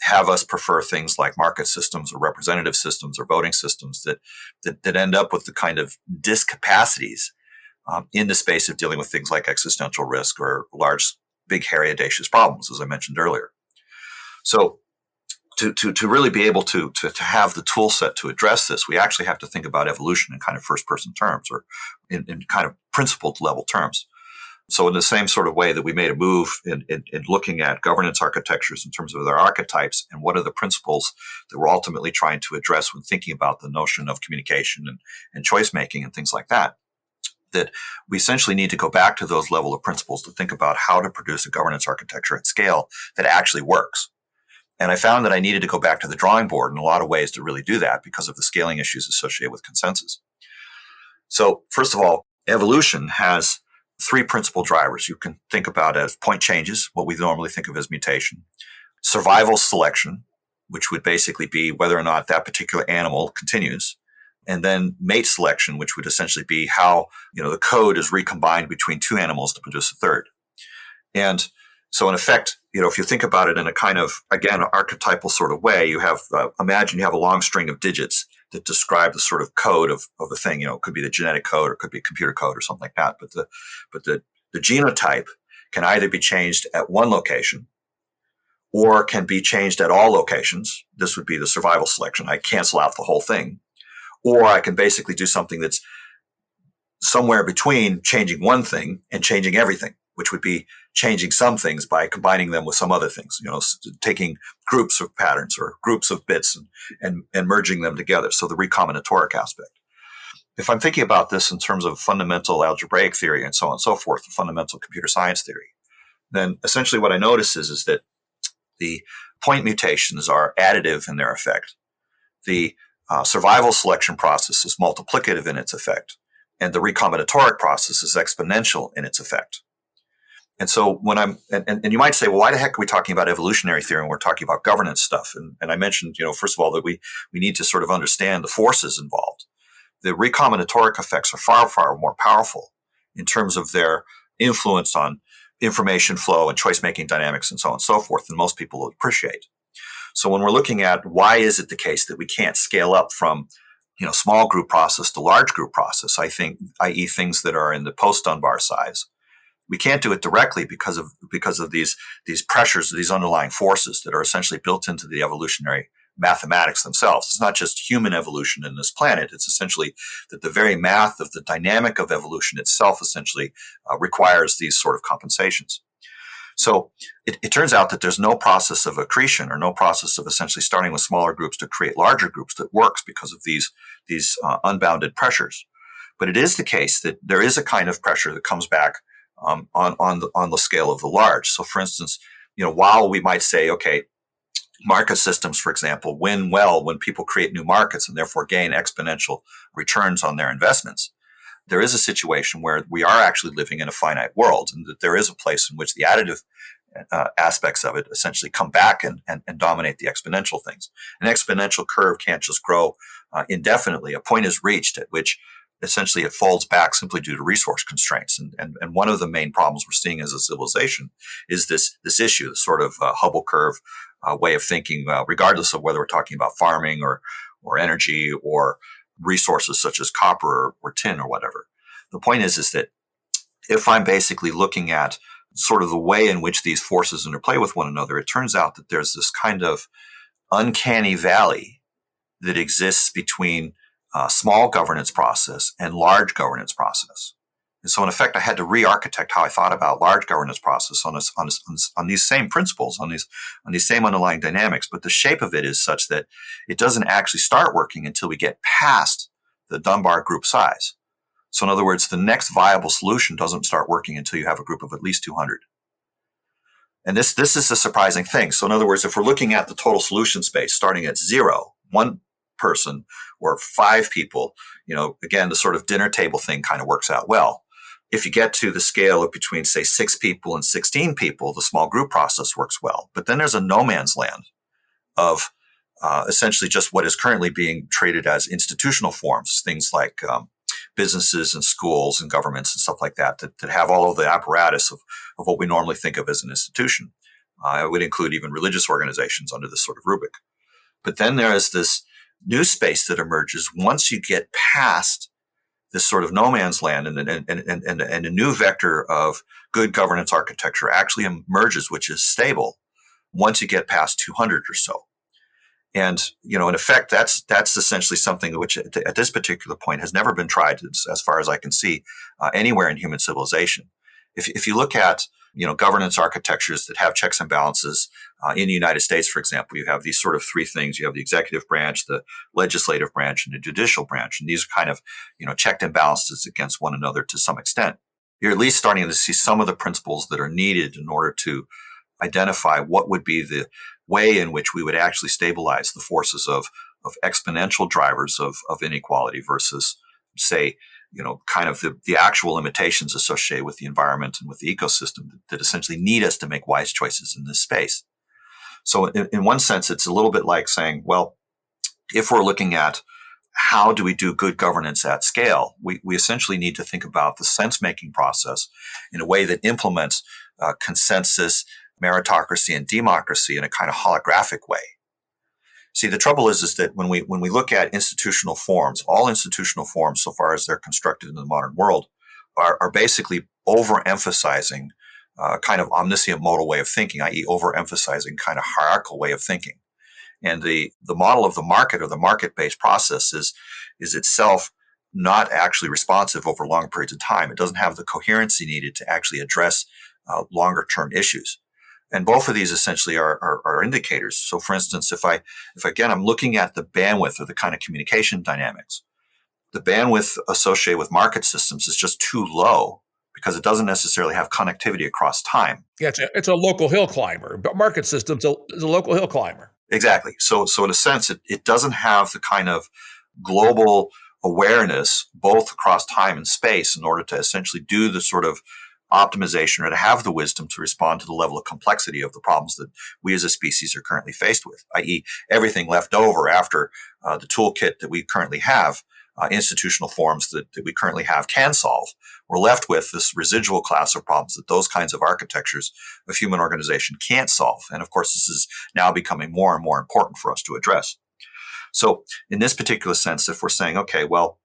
have us prefer things like market systems or representative systems or voting systems that end up with the kind of discapacities in the space of dealing with things like existential risk or large, big, hairy, audacious problems, as I mentioned earlier. So to really be able to have the tool set to address this, we actually have to think about evolution in kind of first person terms, or in kind of principled level terms. So in the same sort of way that we made a move in looking at governance architectures in terms of their archetypes and what are the principles that we're ultimately trying to address when thinking about the notion of communication and choice making and things like that, that we essentially need to go back to those level of principles to think about how to produce a governance architecture at scale that actually works. And I found that I needed to go back to the drawing board in a lot of ways to really do that because of the scaling issues associated with consensus. So first of all, evolution has three principal drivers. You can think about as point changes, what we normally think of as mutation, survival selection, which would basically be whether or not that particular animal continues, and then mate selection, which would essentially be how, the code is recombined between two animals to produce a third. And so in effect, if you think about it in a kind of, again, archetypal sort of way, you have, imagine you have a long string of digits that describe the sort of code of a thing. It could be the genetic code or it could be computer code or something like that. But the genotype can either be changed at one location or can be changed at all locations. This would be the survival selection. I cancel out the whole thing. Or I can basically do something that's somewhere between changing one thing and changing everything, which would be changing some things by combining them with some other things, taking groups of patterns or groups of bits and merging them together. So the recombinatoric aspect. If I'm thinking about this in terms of fundamental algebraic theory and so on and so forth, fundamental computer science theory, then essentially what I notice is that the point mutations are additive in their effect. The survival selection process is multiplicative in its effect, and the recombinatoric process is exponential in its effect. And so when and you might say, well, why the heck are we talking about evolutionary theory when we're talking about governance stuff? And I mentioned, first of all, that we need to sort of understand the forces involved. The recombinatoric effects are far, far more powerful in terms of their influence on information flow and choice-making dynamics and so on and so forth than most people will appreciate. So when we're looking at why is it the case that we can't scale up from small group process to large group process, I think, i.e. things that are in the post-Dunbar size, we can't do it directly because of these pressures, these underlying forces that are essentially built into the evolutionary mathematics themselves. It's not just human evolution in this planet. It's essentially that the very math of the dynamic of evolution itself essentially requires these sort of compensations. So it turns out that there's no process of accretion or no process of essentially starting with smaller groups to create larger groups that works because of these unbounded pressures. But it is the case that there is a kind of pressure that comes back on the scale of the large. So for instance, while we might say, okay, market systems, for example, win well when people create new markets and therefore gain exponential returns on their investments, there is a situation where we are actually living in a finite world, and that there is a place in which the additive aspects of it essentially come back and dominate the exponential things. An exponential curve can't just grow indefinitely. A point is reached at which essentially it folds back simply due to resource constraints. And one of the main problems we're seeing as a civilization is this issue, the sort of Hubble curve way of thinking, regardless of whether we're talking about farming or energy or resources such as copper or tin or whatever. The point is that if I'm basically looking at sort of the way in which these forces interplay with one another, it turns out that there's this kind of uncanny valley that exists between small governance process and large governance process. And so in effect, I had to re-architect how I thought about large governance process on these same principles, on these same underlying dynamics. But the shape of it is such that it doesn't actually start working until we get past the Dunbar group size. So in other words, the next viable solution doesn't start working until you have a group of at least 200. And this is a surprising thing. So in other words, if we're looking at the total solution space starting at 0, one person or 5 people, again, the sort of dinner table thing kind of works out well. If you get to the scale of between, say, 6 people and 16 people, the small group process works well. But then there's a no man's land of essentially just what is currently being traded as institutional forms, things like businesses and schools and governments and stuff like that have all of the apparatus of what we normally think of as an institution. It would include even religious organizations under this sort of rubric. But then there is this new space that emerges once you get past this sort of no man's land, and a new vector of good governance architecture actually emerges, which is stable once you get past 200 or so. And, in effect, that's essentially something which at this particular point has never been tried, as far as I can see, anywhere in human civilization. If you look at, governance architectures that have checks and balances, in the United States, for example, you have these sort of three things. You have the executive branch, the legislative branch, and the judicial branch. And these are kind of, checked and balances against one another to some extent. You're at least starting to see some of the principles that are needed in order to identify what would be the way in which we would actually stabilize the forces of exponential drivers of inequality versus, say, kind of the actual limitations associated with the environment and with the ecosystem that essentially need us to make wise choices in this space. So in one sense, it's a little bit like saying, well, if we're looking at how do we do good governance at scale, we essentially need to think about the sense-making process in a way that implements consensus, meritocracy, and democracy in a kind of holographic way. See, the trouble is that when we look at institutional forms, all institutional forms, so far as they're constructed in the modern world, are basically overemphasizing kind of omniscient modal way of thinking, i.e., overemphasizing kind of hierarchical way of thinking. And the model of the market or the market-based process is itself not actually responsive over long periods of time. It doesn't have the coherency needed to actually address longer-term issues. And both of these essentially are indicators. So, for instance, if again, I'm looking at the bandwidth or the kind of communication dynamics, the bandwidth associated with market systems is just too low because it doesn't necessarily have connectivity across time. Yeah, it's a local hill climber. But market systems is a local hill climber. Exactly. So in a sense, it doesn't have the kind of global awareness both across time and space in order to essentially do the sort of optimization or to have the wisdom to respond to the level of complexity of the problems that we as a species are currently faced with, i.e. everything left over after the toolkit that we currently have, institutional forms that we currently have can solve. We're left with this residual class of problems that those kinds of architectures of human organization can't solve. And of course, this is now becoming more and more important for us to address. So in this particular sense, if we're saying, okay, well,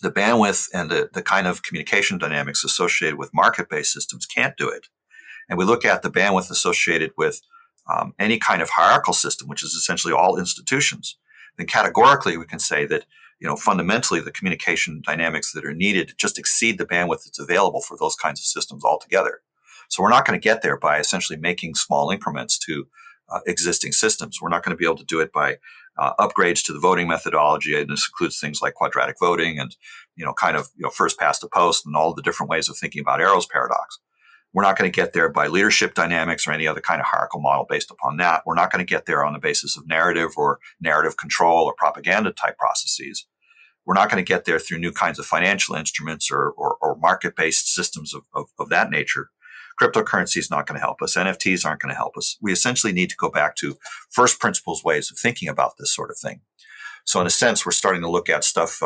the bandwidth and the kind of communication dynamics associated with market-based systems can't do it, and we look at the bandwidth associated with any kind of hierarchical system, which is essentially all institutions, then categorically we can say that fundamentally the communication dynamics that are needed just exceed the bandwidth that's available for those kinds of systems altogether. So we're not going to get there by essentially making small increments to existing systems. We're not going to be able to do it by upgrades to the voting methodology, and this includes things like quadratic voting and first past the post and all the different ways of thinking about Arrow's paradox. We're not going to get there by leadership dynamics or any other kind of hierarchical model based upon that. We're not going to get there on the basis of narrative or narrative control or propaganda type processes. We're not going to get there through new kinds of financial instruments or market-based systems of that nature. Cryptocurrency is not going to help us. NFTs aren't going to help us. We essentially need to go back to first principles ways of thinking about this sort of thing. So in a sense, we're starting to look at stuff,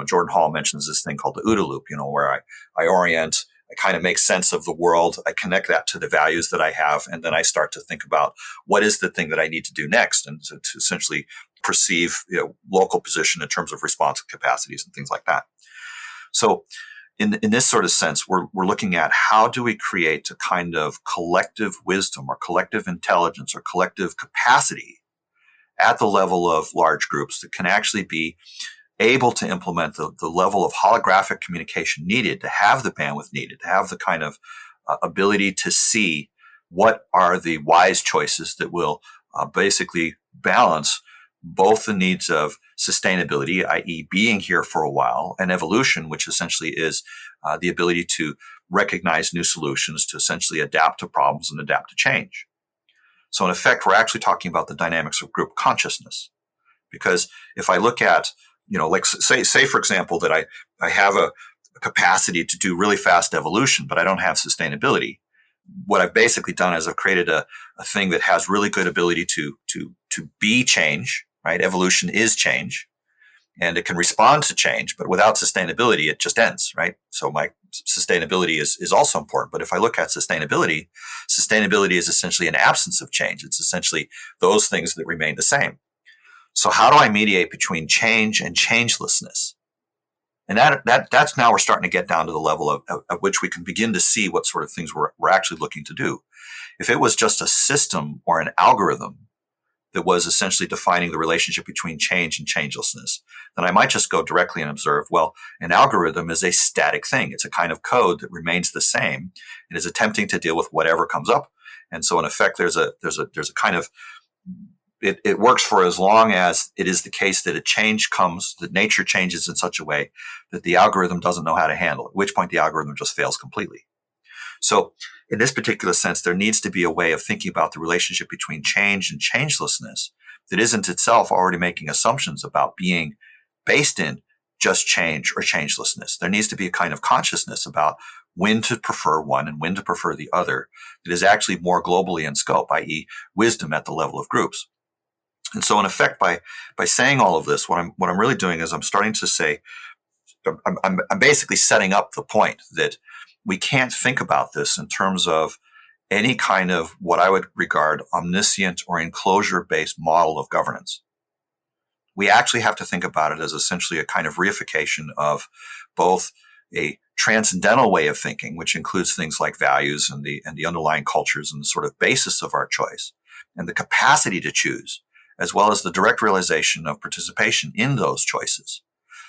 Jordan Hall mentions this thing called the OODA loop, where I orient, I kind of make sense of the world, I connect that to the values that I have, and then I start to think about what is the thing that I need to do next, and to essentially perceive local position in terms of responsive capacities and things like that. So in this sort of sense, we're looking at how do we create a kind of collective wisdom or collective intelligence or collective capacity at the level of large groups that can actually be able to implement the level of holographic communication needed to have the bandwidth needed, to have the kind of ability to see what are the wise choices that will basically balance both the needs of sustainability, i.e. being here for a while, and evolution, which essentially is the ability to recognize new solutions, to essentially adapt to problems and adapt to change. So in effect, we're actually talking about the dynamics of group consciousness. Because if I look at, like say for example, that I have a capacity to do really fast evolution, but I don't have sustainability. What I've basically done is I've created a thing that has really good ability to be change, right? Evolution is change, and it can respond to change, but without sustainability, it just ends, right? So my sustainability is also important. But if I look at sustainability is essentially an absence of change. It's essentially those things that remain the same. So how do I mediate between change and changelessness? And that's now we're starting to get down to the level of which we can begin to see what sort of things we're actually looking to do. If it was just a system or an algorithm that was essentially defining the relationship between change and changelessness, then I might just go directly and observe, well, an algorithm is a static thing. It's a kind of code that remains the same and is attempting to deal with whatever comes up. And so in effect, there's a kind of, it works for as long as it is the case that a change comes, that nature changes in such a way that the algorithm doesn't know how to handle it, at which point the algorithm just fails completely. So in this particular sense, there needs to be a way of thinking about the relationship between change and changelessness that isn't itself already making assumptions about being based in just change or changelessness. There needs to be a kind of consciousness about when to prefer one and when to prefer the other that is actually more globally in scope, i.e. wisdom at the level of groups. And so in effect, by saying all of this, what I'm really doing is I'm starting to say, I'm basically setting up the point that we can't think about this in terms of any kind of what I would regard omniscient or enclosure-based model of governance. We actually have to think about it as essentially a kind of reification of both a transcendental way of thinking, which includes things like values and the underlying cultures and the sort of basis of our choice, and the capacity to choose, as well as the direct realization of participation in those choices.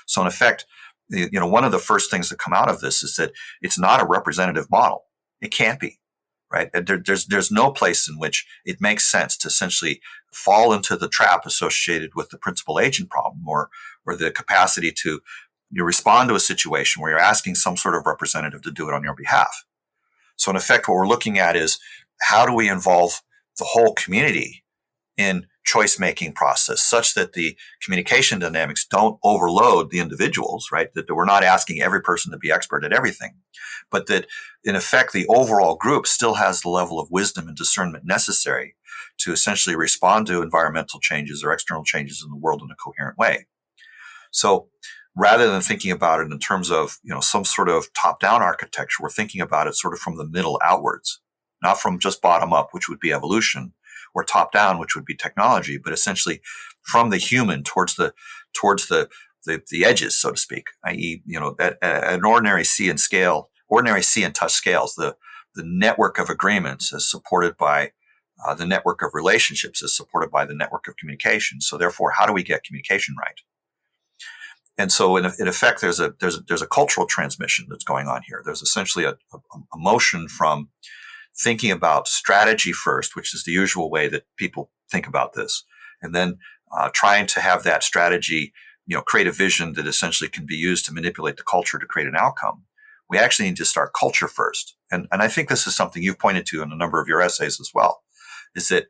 So in effect, one of the first things that come out of this is that it's not a representative model. It can't be, right? There's no place in which it makes sense to essentially fall into the trap associated with the principal agent problem or the capacity to respond to a situation where you're asking some sort of representative to do it on your behalf. So in effect, what we're looking at is how do we involve the whole community in choice-making process such that the communication dynamics don't overload the individuals, right? That we're not asking every person to be expert at everything, but that in effect, the overall group still has the level of wisdom and discernment necessary to essentially respond to environmental changes or external changes in the world in a coherent way. So rather than thinking about it in terms of, some sort of top-down architecture, we're thinking about it sort of from the middle outwards, not from just bottom up, which would be evolution, or top down, which would be technology, but essentially from the human towards the edges, so to speak, i.e., at an ordinary see and touch scales, the network of agreements is supported by the network of relationships is supported by the network of communication. So therefore, how do we get communication right? And so in effect, there's a cultural transmission that's going on here. There's essentially a motion from thinking about strategy first, which is the usual way that people think about this, and then trying to have that strategy, create a vision that essentially can be used to manipulate the culture to create an outcome. We actually need to start culture first. And I think this is something you've pointed to in a number of your essays as well, is that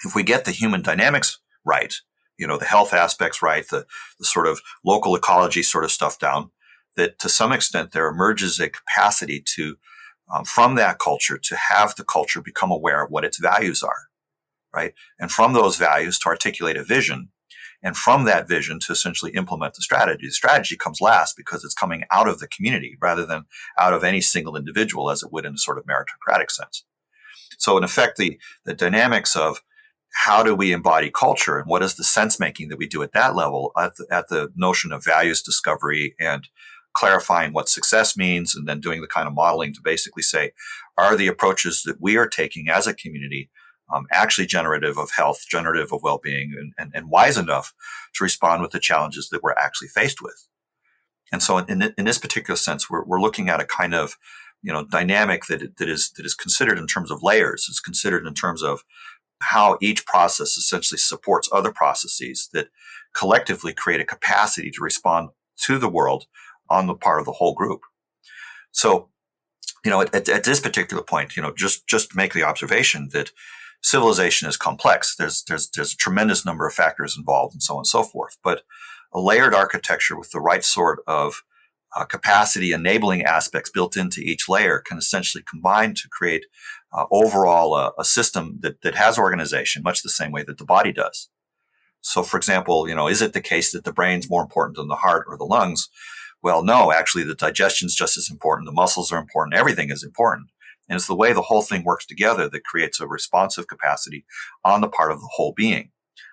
if we get the human dynamics right, the health aspects right, the sort of local ecology sort of stuff down, that to some extent there emerges a capacity to from that culture to have the culture become aware of what its values are, right? And from those values to articulate a vision, and from that vision to essentially implement the strategy. The strategy comes last because it's coming out of the community rather than out of any single individual as it would in a sort of meritocratic sense. So in effect, the dynamics of how do we embody culture and what is the sense making that we do at that level at the notion of values discovery and clarifying what success means, and then doing the kind of modeling to basically say, are the approaches that we are taking as a community actually generative of health, generative of well-being, and wise enough to respond with the challenges that we're actually faced with? And so in this particular sense, we're looking at a kind of dynamic that is considered in terms of layers. It's considered in terms of how each process essentially supports other processes that collectively create a capacity to respond to the world on the part of the whole group. So, at this particular point, just make the observation that civilization is complex. There's a tremendous number of factors involved and so on and so forth. But a layered architecture with the right sort of capacity enabling aspects built into each layer can essentially combine to create overall a system that has organization, much the same way that the body does. So, for example, is it the case that the brain's more important than the heart or the lungs? Well, no, actually, the digestion is just as important. The muscles are important. Everything is important. And it's the way the whole thing works together that creates a responsive capacity on the part of the whole being.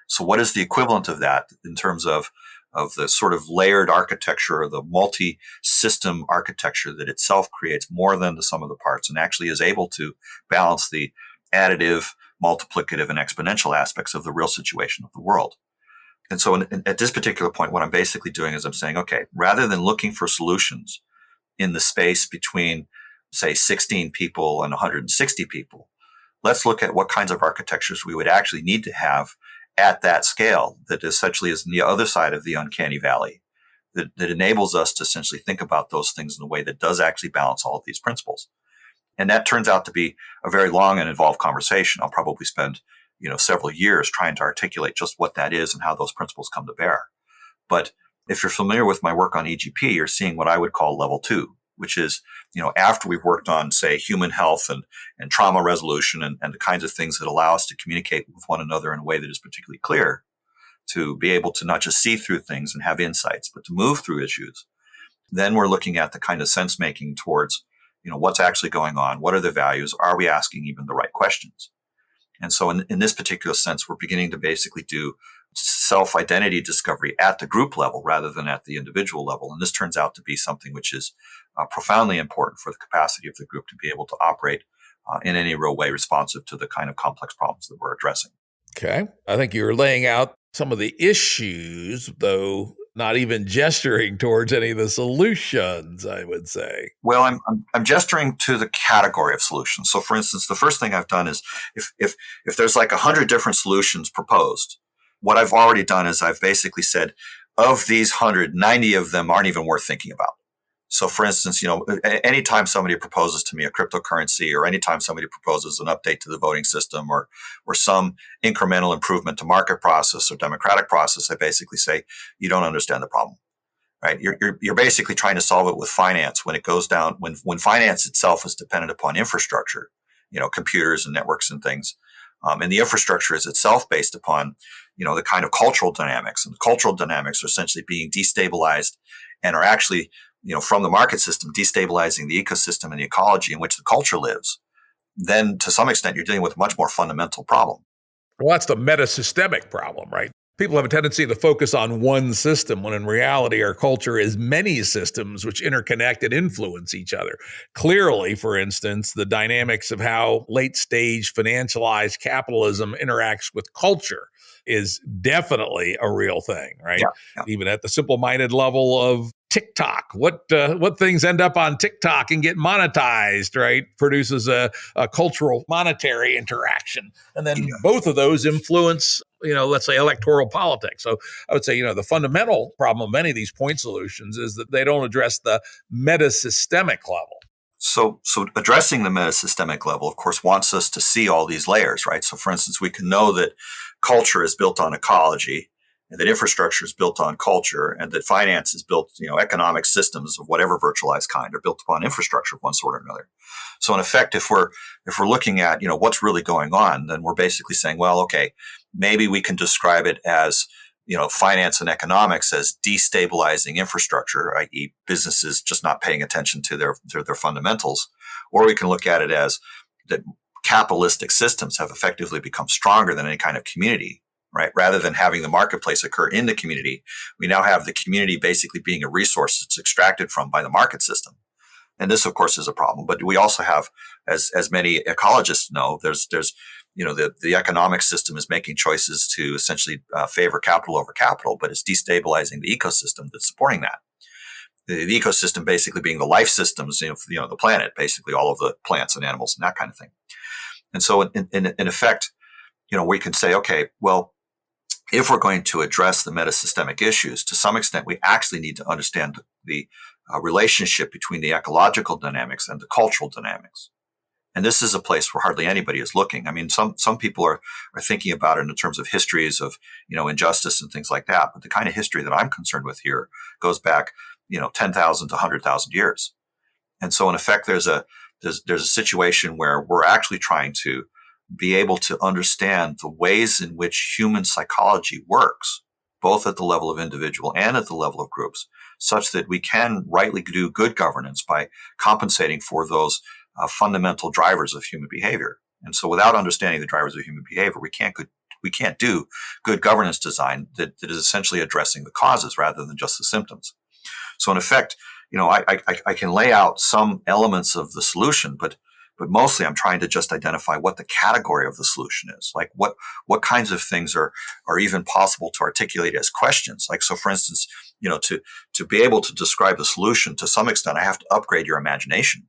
So what is the equivalent of that in terms of the sort of layered architecture or the multi-system architecture that itself creates more than the sum of the parts and actually is able to balance the additive, multiplicative and exponential aspects of the real situation of the world. And so at this particular point, what I'm basically doing is I'm saying, okay, rather than looking for solutions in the space between, say, 16 people and 160 people, let's look at what kinds of architectures we would actually need to have at that scale that essentially is on the other side of the uncanny valley, that enables us to essentially think about those things in a way that does actually balance all of these principles. And that turns out to be a very long and involved conversation. I'll probably spend several years trying to articulate just what that is and how those principles come to bear. But if you're familiar with my work on EGP, you're seeing what I would call level 2, which is, after we've worked on, say, human health and trauma resolution and the kinds of things that allow us to communicate with one another in a way that is particularly clear, to be able to not just see through things and have insights, but to move through issues. Then we're looking at the kind of sense making towards, what's actually going on? What are the values? Are we asking even the right questions? And so in this particular sense, we're beginning to basically do self-identity discovery at the group level rather than at the individual level. And this turns out to be something which is profoundly important for the capacity of the group to be able to operate in any real way responsive to the kind of complex problems that we're addressing. Okay. I think you're laying out some of the issues, though not even gesturing towards any of the solutions, I would say. Well, I'm gesturing to the category of solutions. So, for instance, the first thing I've done is if there's like 100 different solutions proposed, what I've already done is I've basically said, of these 100, 90 of them aren't even worth thinking about. So, for instance, anytime somebody proposes to me a cryptocurrency, or anytime somebody proposes an update to the voting system, or some incremental improvement to market process or democratic process, I basically say, you don't understand the problem, right? You're basically trying to solve it with finance when it goes down, when finance itself is dependent upon infrastructure, computers and networks and things. And the infrastructure is itself based upon, the kind of cultural dynamics, and the cultural dynamics are essentially being destabilized and are actually, from the market system, destabilizing the ecosystem and the ecology in which the culture lives. Then to some extent, you're dealing with a much more fundamental problem. Well, that's the metasystemic problem, right? People have a tendency to focus on one system when in reality our culture is many systems which interconnect and influence each other. Clearly, for instance, the dynamics of how late stage financialized capitalism interacts with culture is definitely a real thing, right? Yeah. Even at the simple-minded level of TikTok, what things end up on TikTok and get monetized, right, produces a cultural monetary interaction. And then both of those influence, let's say electoral politics. So I would say, the fundamental problem of many of these point solutions is that they don't address the metasystemic level. So addressing the metasystemic level, of course, wants us to see all these layers, right? So, for instance, we can know that culture is built on ecology, and that infrastructure is built on culture, and that finance is built, economic systems of whatever virtualized kind are built upon infrastructure of one sort or another. So, in effect, if we're looking at, what's really going on, then we're basically saying, well, okay, maybe we can describe it as, finance and economics as destabilizing infrastructure, i.e. businesses just not paying attention to their fundamentals. Or we can look at it as that capitalistic systems have effectively become stronger than any kind of community, right? Rather than having the marketplace occur in the community, we now have the community basically being a resource that's extracted from by the market system. And this, of course, is a problem. But we also have, as many ecologists know, there's the economic system is making choices to essentially favor capital over capital, but it's destabilizing the ecosystem that's supporting that. The ecosystem basically being the life systems, the planet, basically all of the plants and animals and that kind of thing. And so in effect, we can say, okay, well, if we're going to address the metasystemic issues, to some extent, we actually need to understand the relationship between the ecological dynamics and the cultural dynamics. And this is a place where hardly anybody is looking. I mean, some people are thinking about it in terms of histories of, injustice and things like that. But the kind of history that I'm concerned with here goes back, 10,000 to 100,000 years. And so in effect, there's a situation where we're actually trying to be able to understand the ways in which human psychology works, both at the level of individual and at the level of groups, such that we can rightly do good governance by compensating for those fundamental drivers of human behavior. And so without understanding the drivers of human behavior, we can't do good governance design that is essentially addressing the causes rather than just the symptoms. So in effect, I can lay out some elements of the solution, but But mostly I'm trying to just identify what the category of the solution is. Like what kinds of things are even possible to articulate as questions. Like, so for instance, to be able to describe the solution to some extent, I have to upgrade your imagination,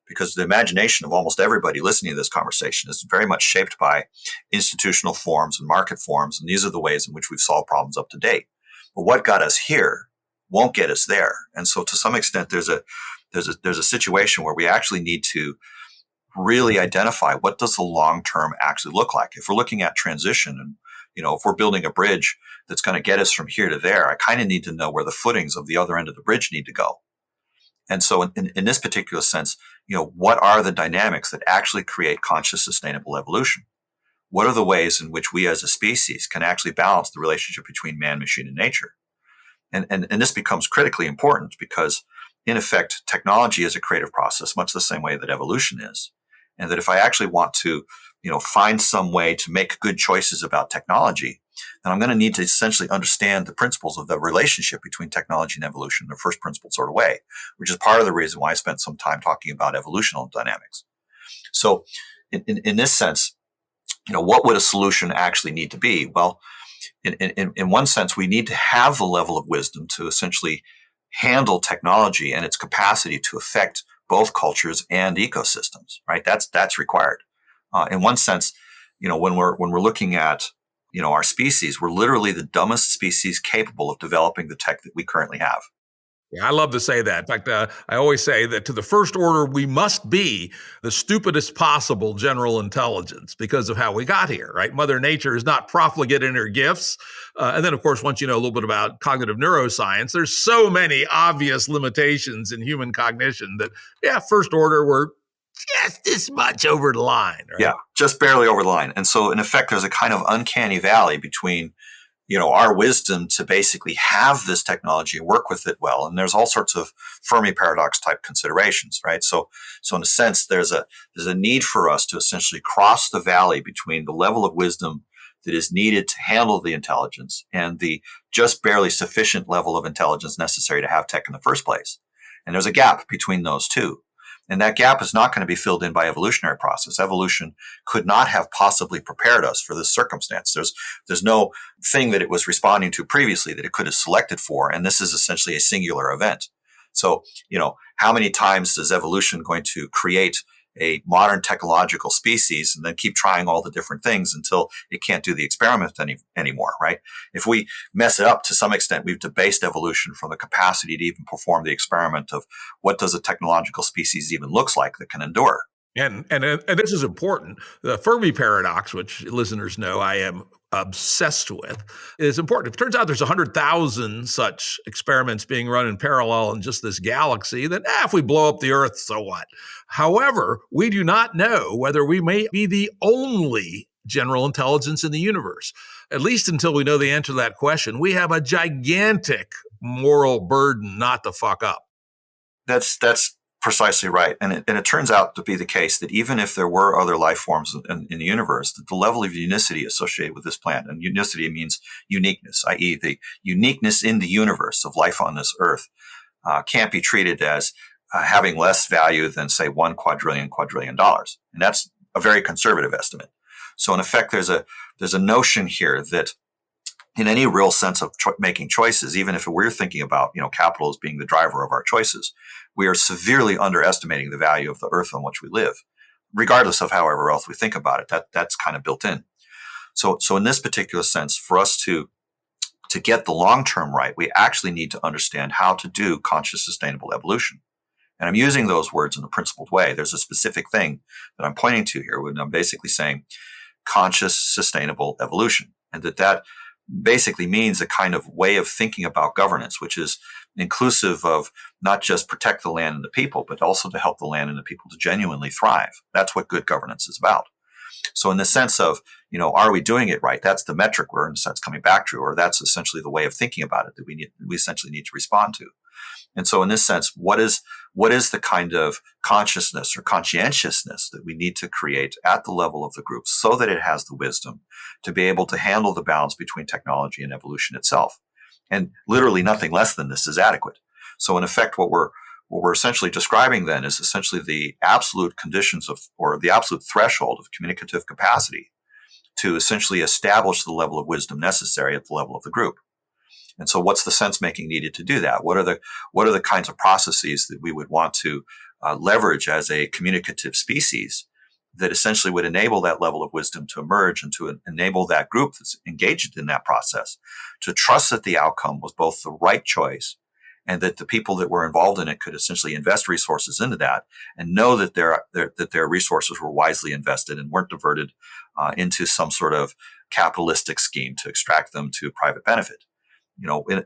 because the imagination of almost everybody listening to this conversation is very much shaped by institutional forms and market forms. And these are the ways in which we've solved problems up to date. But what got us here won't get us there. And so to some extent, there's a situation where we actually need to really identify what does the long term actually look like. If we're looking at transition and, if we're building a bridge that's going to get us from here to there, I kind of need to know where the footings of the other end of the bridge need to go. And so in this particular sense, what are the dynamics that actually create conscious, sustainable evolution? What are the ways in which we as a species can actually balance the relationship between man, machine, and nature? And this becomes critically important because, in effect, technology is a creative process, much the same way that evolution is. And that if I actually want to, find some way to make good choices about technology, then I'm going to need to essentially understand the principles of the relationship between technology and evolution in a first principle sort of way, which is part of the reason why I spent some time talking about evolutional dynamics. So in this sense, what would a solution actually need to be? Well, in one sense, we need to have the level of wisdom to essentially handle technology and its capacity to affect both cultures and ecosystems, right? That's required. In one sense, when we're looking at, our species, we're literally the dumbest species capable of developing the tech that we currently have. Yeah, I love to say that. In fact, I always say that to the first order, we must be the stupidest possible general intelligence because of how we got here, right? Mother Nature is not profligate in her gifts. And then, of course, once you know a little bit about cognitive neuroscience, there's so many obvious limitations in human cognition that, first order, we're just this much over the line, right? Yeah, just barely over the line. And so, in effect, there's a kind of uncanny valley between our wisdom to basically have this technology and work with it well. And there's all sorts of Fermi paradox type considerations, right? So in a sense, there's a need for us to essentially cross the valley between the level of wisdom that is needed to handle the intelligence and the just barely sufficient level of intelligence necessary to have tech in the first place. And there's a gap between those two. And that gap is not going to be filled in by evolutionary process. Evolution could not have possibly prepared us for this circumstance. There's no thing that it was responding to previously that it could have selected for. And this is essentially a singular event. So, how many times is evolution going to create a modern technological species and then keep trying all the different things until it can't do the experiment anymore, right? If we mess it up to some extent, we've debased evolution from the capacity to even perform the experiment of what does a technological species even looks like that can endure. And this is important. The Fermi paradox, which listeners know I am obsessed with, is important. It turns out there's 100,000 such experiments being run in parallel in just this galaxy that if we blow up the Earth, so what? However, we do not know whether we may be the only general intelligence in the universe. At least until we know the answer to that question, we have a gigantic moral burden not to fuck up. That's precisely right. And it turns out to be the case that even if there were other life forms in the universe, that the level of unicity associated with this plant, and unicity means uniqueness, i.e. the uniqueness in the universe of life on this earth, can't be treated as having less value than, say, $1 quadrillion. And that's a very conservative estimate. So in effect, there's a notion here that in any real sense of making choices, even if we're thinking about, capital as being the driver of our choices, we are severely underestimating the value of the earth on which we live, regardless of however else we think about it. That's kind of built in. So in this particular sense, for us to get the long term right, we actually need to understand how to do conscious, sustainable evolution. And I'm using those words in a principled way. There's a specific thing that I'm pointing to here when I'm basically saying conscious, sustainable evolution, and that basically means a kind of way of thinking about governance, which is inclusive of not just protect the land and the people, but also to help the land and the people to genuinely thrive. That's what good governance is about. So in the sense of, are we doing it right? That's the metric we're in a sense coming back to, or that's essentially the way of thinking about it that we essentially need to respond to. And so in this sense, what is the kind of consciousness or conscientiousness that we need to create at the level of the group so that it has the wisdom to be able to handle the balance between technology and evolution itself? And literally nothing less than this is adequate. So in effect, what What we're essentially describing then is essentially the absolute conditions of, or the absolute threshold of communicative capacity to essentially establish the level of wisdom necessary at the level of the group. And so what's the sense making needed to do that? What are the kinds of processes that we would want to leverage as a communicative species that essentially would enable that level of wisdom to emerge and to enable that group that's engaged in that process to trust that the outcome was both the right choice and that the people that were involved in it could essentially invest resources into that and know that their resources were wisely invested and weren't diverted into some sort of capitalistic scheme to extract them to private benefit.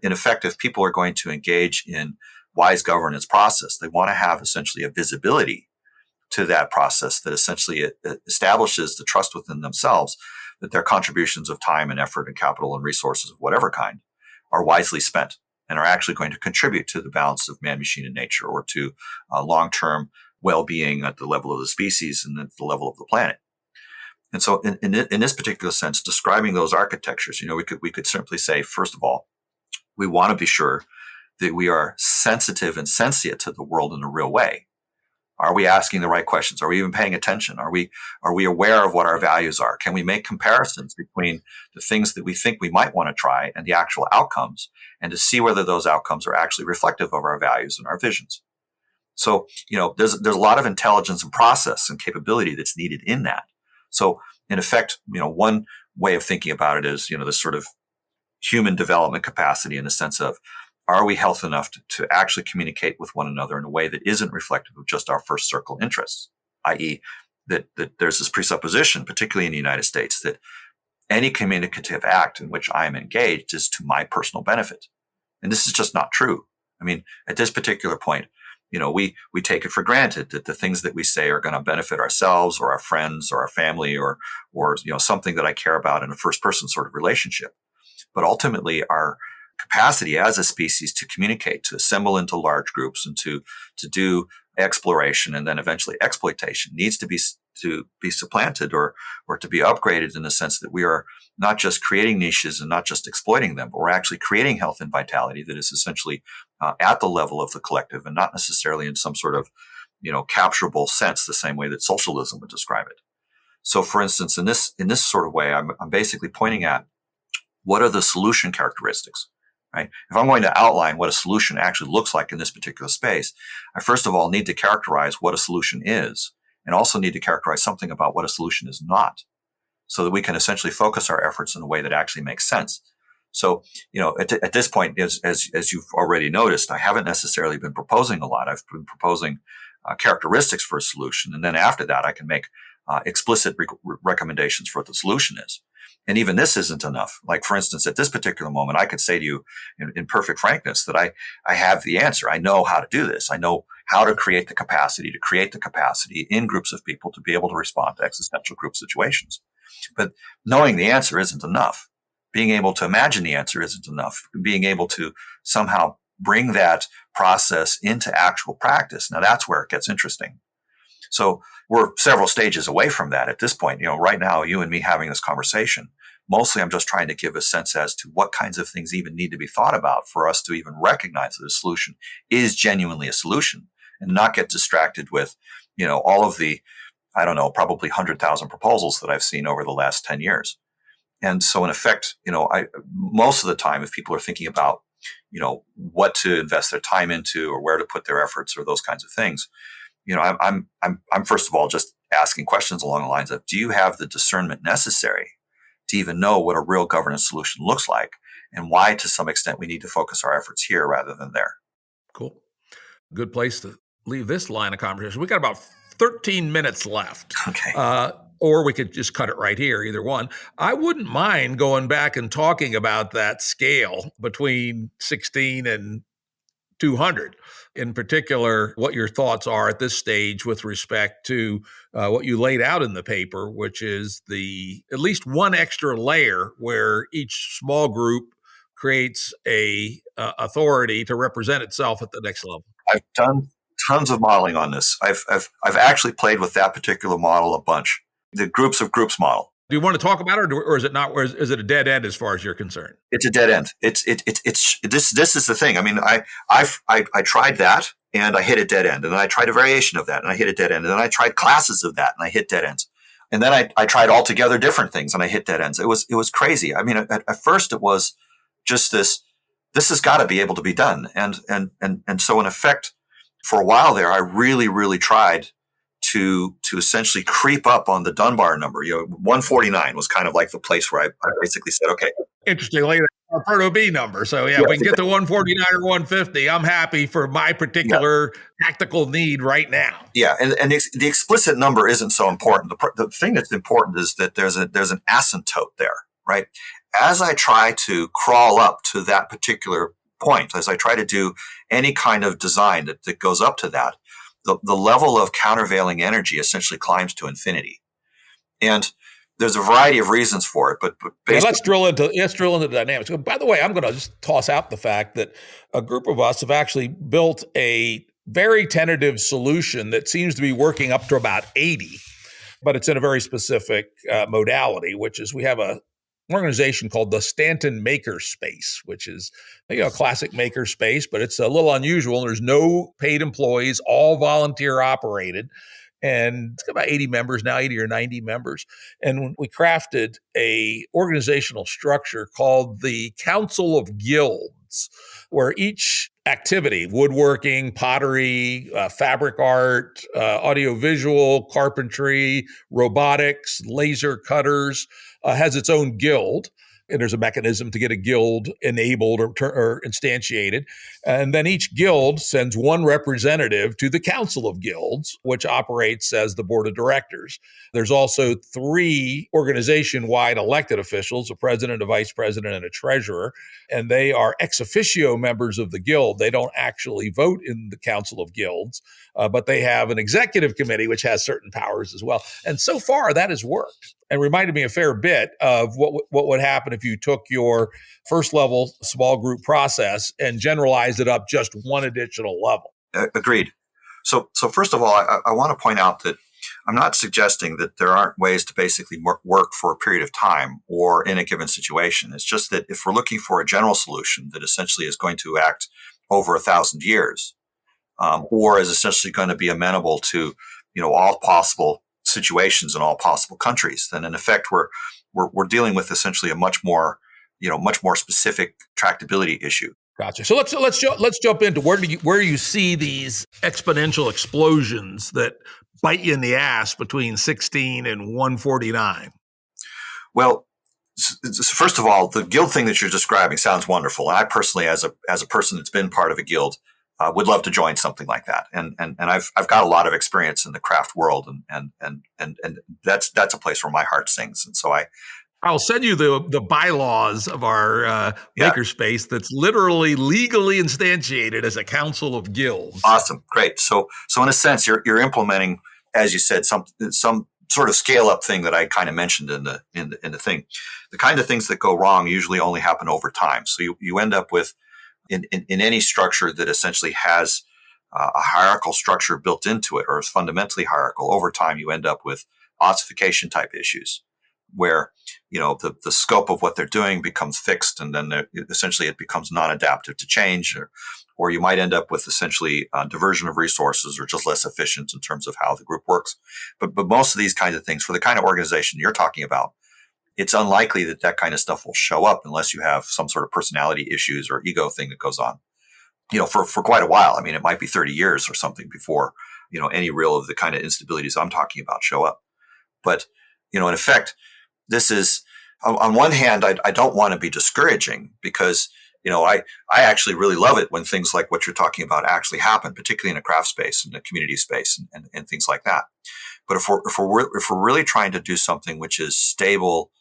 In effect, if people are going to engage in wise governance process, they want to have essentially a visibility to that process that essentially establishes the trust within themselves that their contributions of time and effort and capital and resources of whatever kind are wisely spent and are actually going to contribute to the balance of man, machine, and nature, or to long-term well-being at the level of the species and at the level of the planet. And so in this particular sense, describing those architectures, we could simply say, first of all, we want to be sure that we are sensitive and sentient to the world in a real way. Are we asking the right questions? Are we even paying attention? Are we aware of what our values are? Can we make comparisons between the things that we think we might want to try and the actual outcomes, and to see whether those outcomes are actually reflective of our values and our visions? So, there's a lot of intelligence and process and capability that's needed in that. So, in effect, one way of thinking about it is, this sort of human development capacity in the sense of, are we healthy enough to actually communicate with one another in a way that isn't reflective of just our first circle interests, i.e., that there's this presupposition, particularly in the United States, that any communicative act in which I am engaged is to my personal benefit. And this is just not true. I mean, at this particular point, we take it for granted that the things that we say are going to benefit ourselves or our friends or our family or something that I care about in a first person sort of relationship. But ultimately, our capacity as a species to communicate, to assemble into large groups, and to do exploration and then eventually exploitation needs to be supplanted or to be upgraded in the sense that we are not just creating niches and not just exploiting them, but we're actually creating health and vitality that is essentially at the level of the collective and not necessarily in some sort of capturable sense, the same way that socialism would describe it. So, for instance, in this sort of way, I'm basically pointing at what are the solution characteristics. Right? If I'm going to outline what a solution actually looks like in this particular space, I first of all need to characterize what a solution is, and also need to characterize something about what a solution is not, so that we can essentially focus our efforts in a way that actually makes sense. So, at this point, as you've already noticed, I haven't necessarily been proposing a lot. I've been proposing characteristics for a solution, and then after that, I can make explicit recommendations for what the solution is. And even this isn't enough. Like, for instance, at this particular moment, I could say to you in perfect frankness that I have the answer. I know how to do this. I know how to create the capacity in groups of people to be able to respond to existential group situations. But knowing the answer isn't enough. Being able to imagine the answer isn't enough. Being able to somehow bring that process into actual practice. Now, that's where it gets interesting. So we're several stages away from that at this point. Right now, you and me having this conversation, mostly I'm just trying to give a sense as to what kinds of things even need to be thought about for us to even recognize that a solution is genuinely a solution, and not get distracted with, all of the, probably 100,000 proposals that I've seen over the last 10 years. And so in effect, most of the time, if people are thinking about, what to invest their time into or where to put their efforts or those kinds of things, I'm first of all just asking questions along the lines of, do you have the discernment necessary to even know what a real governance solution looks like, and why, to some extent, we need to focus our efforts here rather than there? Cool. Good place to leave this line of conversation. We got about 13 minutes left. Okay. Or we could just cut it right here, either one. I wouldn't mind going back and talking about that scale between 16 and 200. In particular, what your thoughts are at this stage with respect to what you laid out in the paper, which is at least one extra layer where each small group creates a authority to represent itself at the next level. I've done tons of modeling on this. I've actually played with that particular model a bunch. The groups of groups model. Do you want to talk about it, or is it not? Or is it a dead end as far as you're concerned? It's a dead end. It's this is the thing. I mean, I tried that, and I hit a dead end. And then I tried a variation of that and I hit a dead end. And then I tried classes of that and I hit dead ends. And then I tried altogether different things and I hit dead ends. It was crazy. I mean, at first it was just this has got to be able to be done. And so in effect, for a while there, I really tried to essentially creep up on the Dunbar number. 149 was kind of like the place where I basically said, okay. Interestingly, our proto-B number. So yeah, we can get to 149 or 150. I'm happy for my particular tactical need right now. Yeah, and the explicit number isn't so important. The thing that's important is that there's an asymptote there, right? As I try to crawl up to that particular point, as I try to do any kind of design that goes up to that, the level of countervailing energy essentially climbs to infinity. And there's a variety of reasons for it, but let's drill into the dynamics. By the way, I'm going to just toss out the fact that a group of us have actually built a very tentative solution that seems to be working up to about 80, but it's in a very specific modality, which is we have an organization called the Stanton Maker Space, which is a classic maker space, but it's a little unusual. There's no paid employees, all volunteer operated. And it's got about 80 members now, 80 or 90 members. And we crafted a organizational structure called the Council of Guilds, where each activity, woodworking, pottery, fabric art, audiovisual, carpentry, robotics, laser cutters, has its own guild. And there's a mechanism to get a guild enabled or instantiated. And then each guild sends one representative to the Council of Guilds, which operates as the board of directors. There's also 3 organization-wide elected officials, a president, a vice president, and a treasurer. And they are ex officio members of the guild. They don't actually vote in the Council of Guilds, but they have an executive committee, which has certain powers as well. And so far, that has worked. And reminded me a fair bit of what would happen if you took your first level small group process and generalized it up just one additional level. Agreed. So first of all, I want to point out that I'm not suggesting that there aren't ways to basically work for a period of time or in a given situation. It's just that if we're looking for a general solution that essentially is going to act over 1,000 years, or is essentially going to be amenable to all possible situations in all possible countries, then in effect we're dealing with essentially a much more specific tractability issue. Gotcha. So let's jump into where you see these exponential explosions that bite you in the ass between 16 and 149. Well, first of all, the guild thing that you're describing sounds wonderful. And I personally, as a person that's been part of a guild, would love to join something like that. And I've got a lot of experience in the craft world, and that's a place where my heart sings. And so I'll send you the bylaws of our makerspace that's literally legally instantiated as a council of guilds. Awesome, great. So in a sense, you're implementing, as you said, some sort of scale up thing that I kind of mentioned in the thing. The kind of things that go wrong usually only happen over time. So you end up with in any structure that essentially has a hierarchical structure built into it, or is fundamentally hierarchical. Over time, you end up with ossification type issues, where the scope of what they're doing becomes fixed, and then essentially it becomes non-adaptive to change, or you might end up with essentially diversion of resources, or just less efficient in terms of how the group works. But most of these kinds of things, for the kind of organization you're talking about, it's unlikely that kind of stuff will show up unless you have some sort of personality issues or ego thing that goes on, for quite a while. I mean, it might be 30 years or something before, any real of the kind of instabilities I'm talking about show up. But, in effect, this is, on one hand, I don't want to be discouraging because, I actually really love it when things like what you're talking about actually happen, particularly in a craft space and a community space and things like that. But if we're really trying to do something which is stable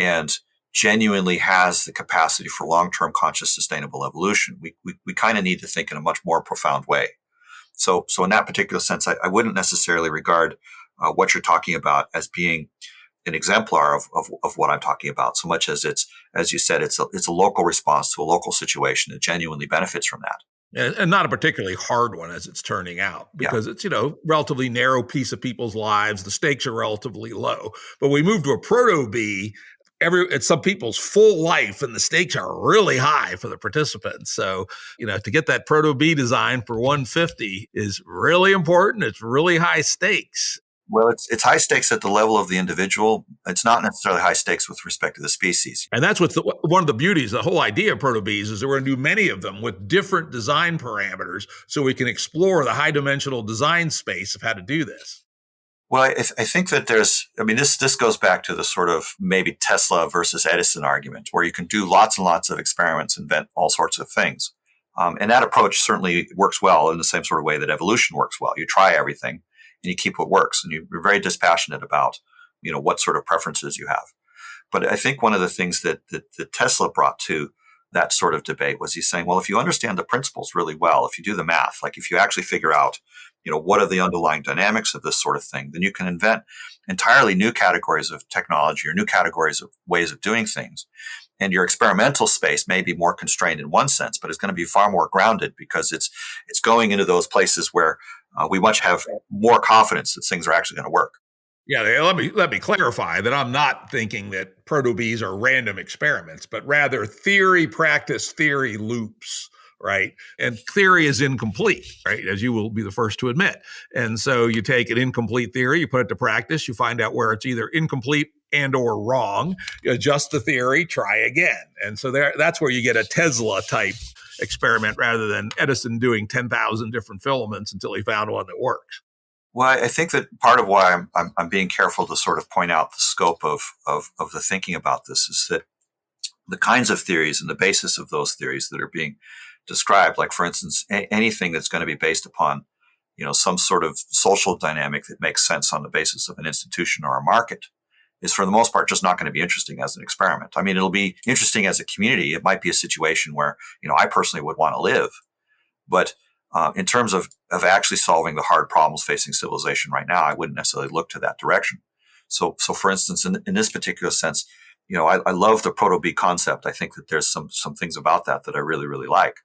and genuinely has the capacity for long-term conscious sustainable evolution, we kind of need to think in a much more profound way. So in that particular sense, I wouldn't necessarily regard what you're talking about as being an exemplar of what I'm talking about, so much as it's, as you said, it's a local response to a local situation that genuinely benefits from that. And not a particularly hard one, as it's turning out, because it's, relatively narrow piece of people's lives. The stakes are relatively low. But we move to a proto-B. it's some people's full life, and the stakes are really high for the participants. So, to get that proto-B design for 150 is really important. It's really high stakes. Well, it's high stakes at the level of the individual. It's not necessarily high stakes with respect to the species. And that's one of the beauties, the whole idea of proto-Bs is that we're going to do many of them with different design parameters so we can explore the high dimensional design space of how to do this. Well, I think that this goes back to the sort of maybe Tesla versus Edison argument, where you can do lots and lots of experiments, invent all sorts of things. And that approach certainly works well in the same sort of way that evolution works well. You try everything and you keep what works, and you're very dispassionate about, what sort of preferences you have. But I think one of the things that Tesla brought to that sort of debate was he's saying, well, if you understand the principles really well, if you do the math, like if you actually figure out, what are the underlying dynamics of this sort of thing, then you can invent entirely new categories of technology or new categories of ways of doing things. And your experimental space may be more constrained in one sense, but it's going to be far more grounded because it's going into those places where we much have more confidence that things are actually going to work. Yeah, let me clarify that I'm not thinking that proto-Bs are random experiments, but rather theory, practice, theory loops, right? And theory is incomplete, right? As you will be the first to admit. And so you take an incomplete theory, you put it to practice, you find out where it's either incomplete and or wrong, you adjust the theory, try again. And so that's where you get a Tesla type experiment rather than Edison doing 10,000 different filaments until he found one that works. Well, I think that part of why I'm being careful to sort of point out the scope of the thinking about this is that the kinds of theories and the basis of those theories that are being described, like for instance, anything that's going to be based upon, some sort of social dynamic that makes sense on the basis of an institution or a market, is for the most part just not going to be interesting as an experiment. I mean, it'll be interesting as a community. It might be a situation where, I personally would want to live, but in terms of actually solving the hard problems facing civilization right now, I wouldn't necessarily look to that direction. So for instance, in this particular sense, I love the proto-B concept. I think that there's some things about that I really, really like.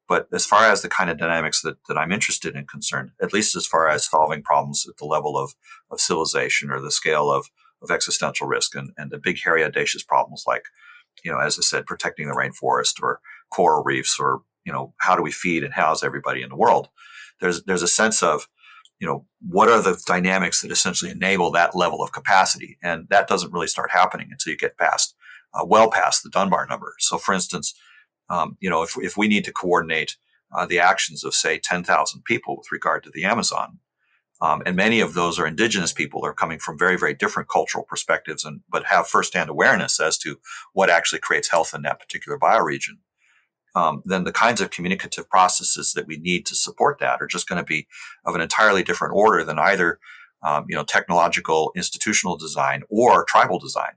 But as far as the kind of dynamics that I'm interested in concerned, at least as far as solving problems at the level of civilization or the scale of existential risk and the big, hairy, audacious problems like, as I said, protecting the rainforest or coral reefs or, how do we feed and house everybody in the world? There's a sense of, what are the dynamics that essentially enable that level of capacity? And that doesn't really start happening until you get well past the Dunbar number. So for instance, if we need to coordinate the actions of, say, 10,000 people with regard to the Amazon, and many of those are indigenous people, are coming from very, very different cultural perspectives, but have firsthand awareness as to what actually creates health in that particular bioregion, then the kinds of communicative processes that we need to support that are just going to be of an entirely different order than either, technological, institutional design or tribal design.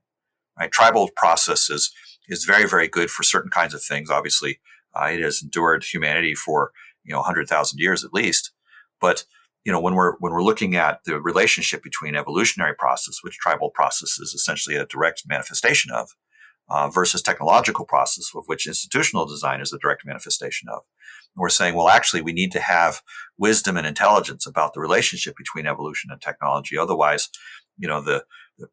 Right? Tribal processes is very, very good for certain kinds of things. Obviously, it has endured humanity for 100,000 years at least. But when we're looking at the relationship between evolutionary process, which tribal process is essentially a direct manifestation of, versus technological process, of which institutional design is a direct manifestation of, and we're saying, well, actually, we need to have wisdom and intelligence about the relationship between evolution and technology. Otherwise, the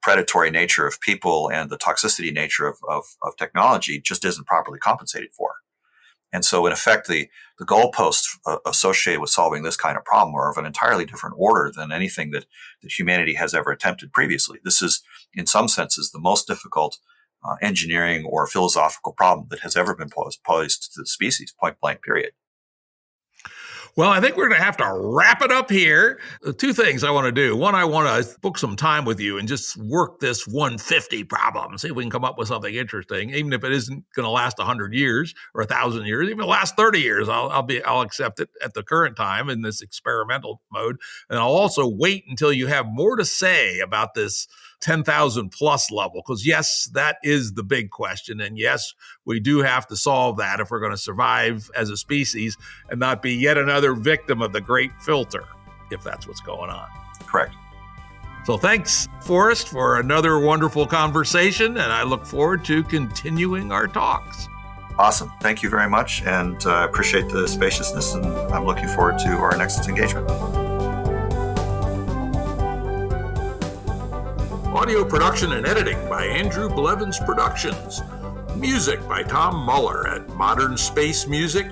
predatory nature of people and the toxicity nature of technology just isn't properly compensated for. And so, in effect, the goalposts associated with solving this kind of problem are of an entirely different order than anything that humanity has ever attempted previously. This is, in some senses, the most difficult engineering or philosophical problem that has ever been posed to the species, point blank, period. Well, I think we're going to have to wrap it up here. Two things I want to do. One, I want to book some time with you and just work this 150 problem, see if we can come up with something interesting, even if it isn't going to last 100 years or 1,000 years, even the last 30 years. I'll accept it at the current time in this experimental mode. And I'll also wait until you have more to say about this 10,000 plus level, because yes, that is the big question. And yes, we do have to solve that if we're going to survive as a species and not be yet another victim of the great filter, if that's what's going on. Correct. So thanks, Forrest, for another wonderful conversation, and I look forward to continuing our talks. Awesome. Thank you very much, and I appreciate the spaciousness, and I'm looking forward to our next engagement. Audio production and editing by Andrew Blevins Productions. Music by Tom Muller at Modern Space Music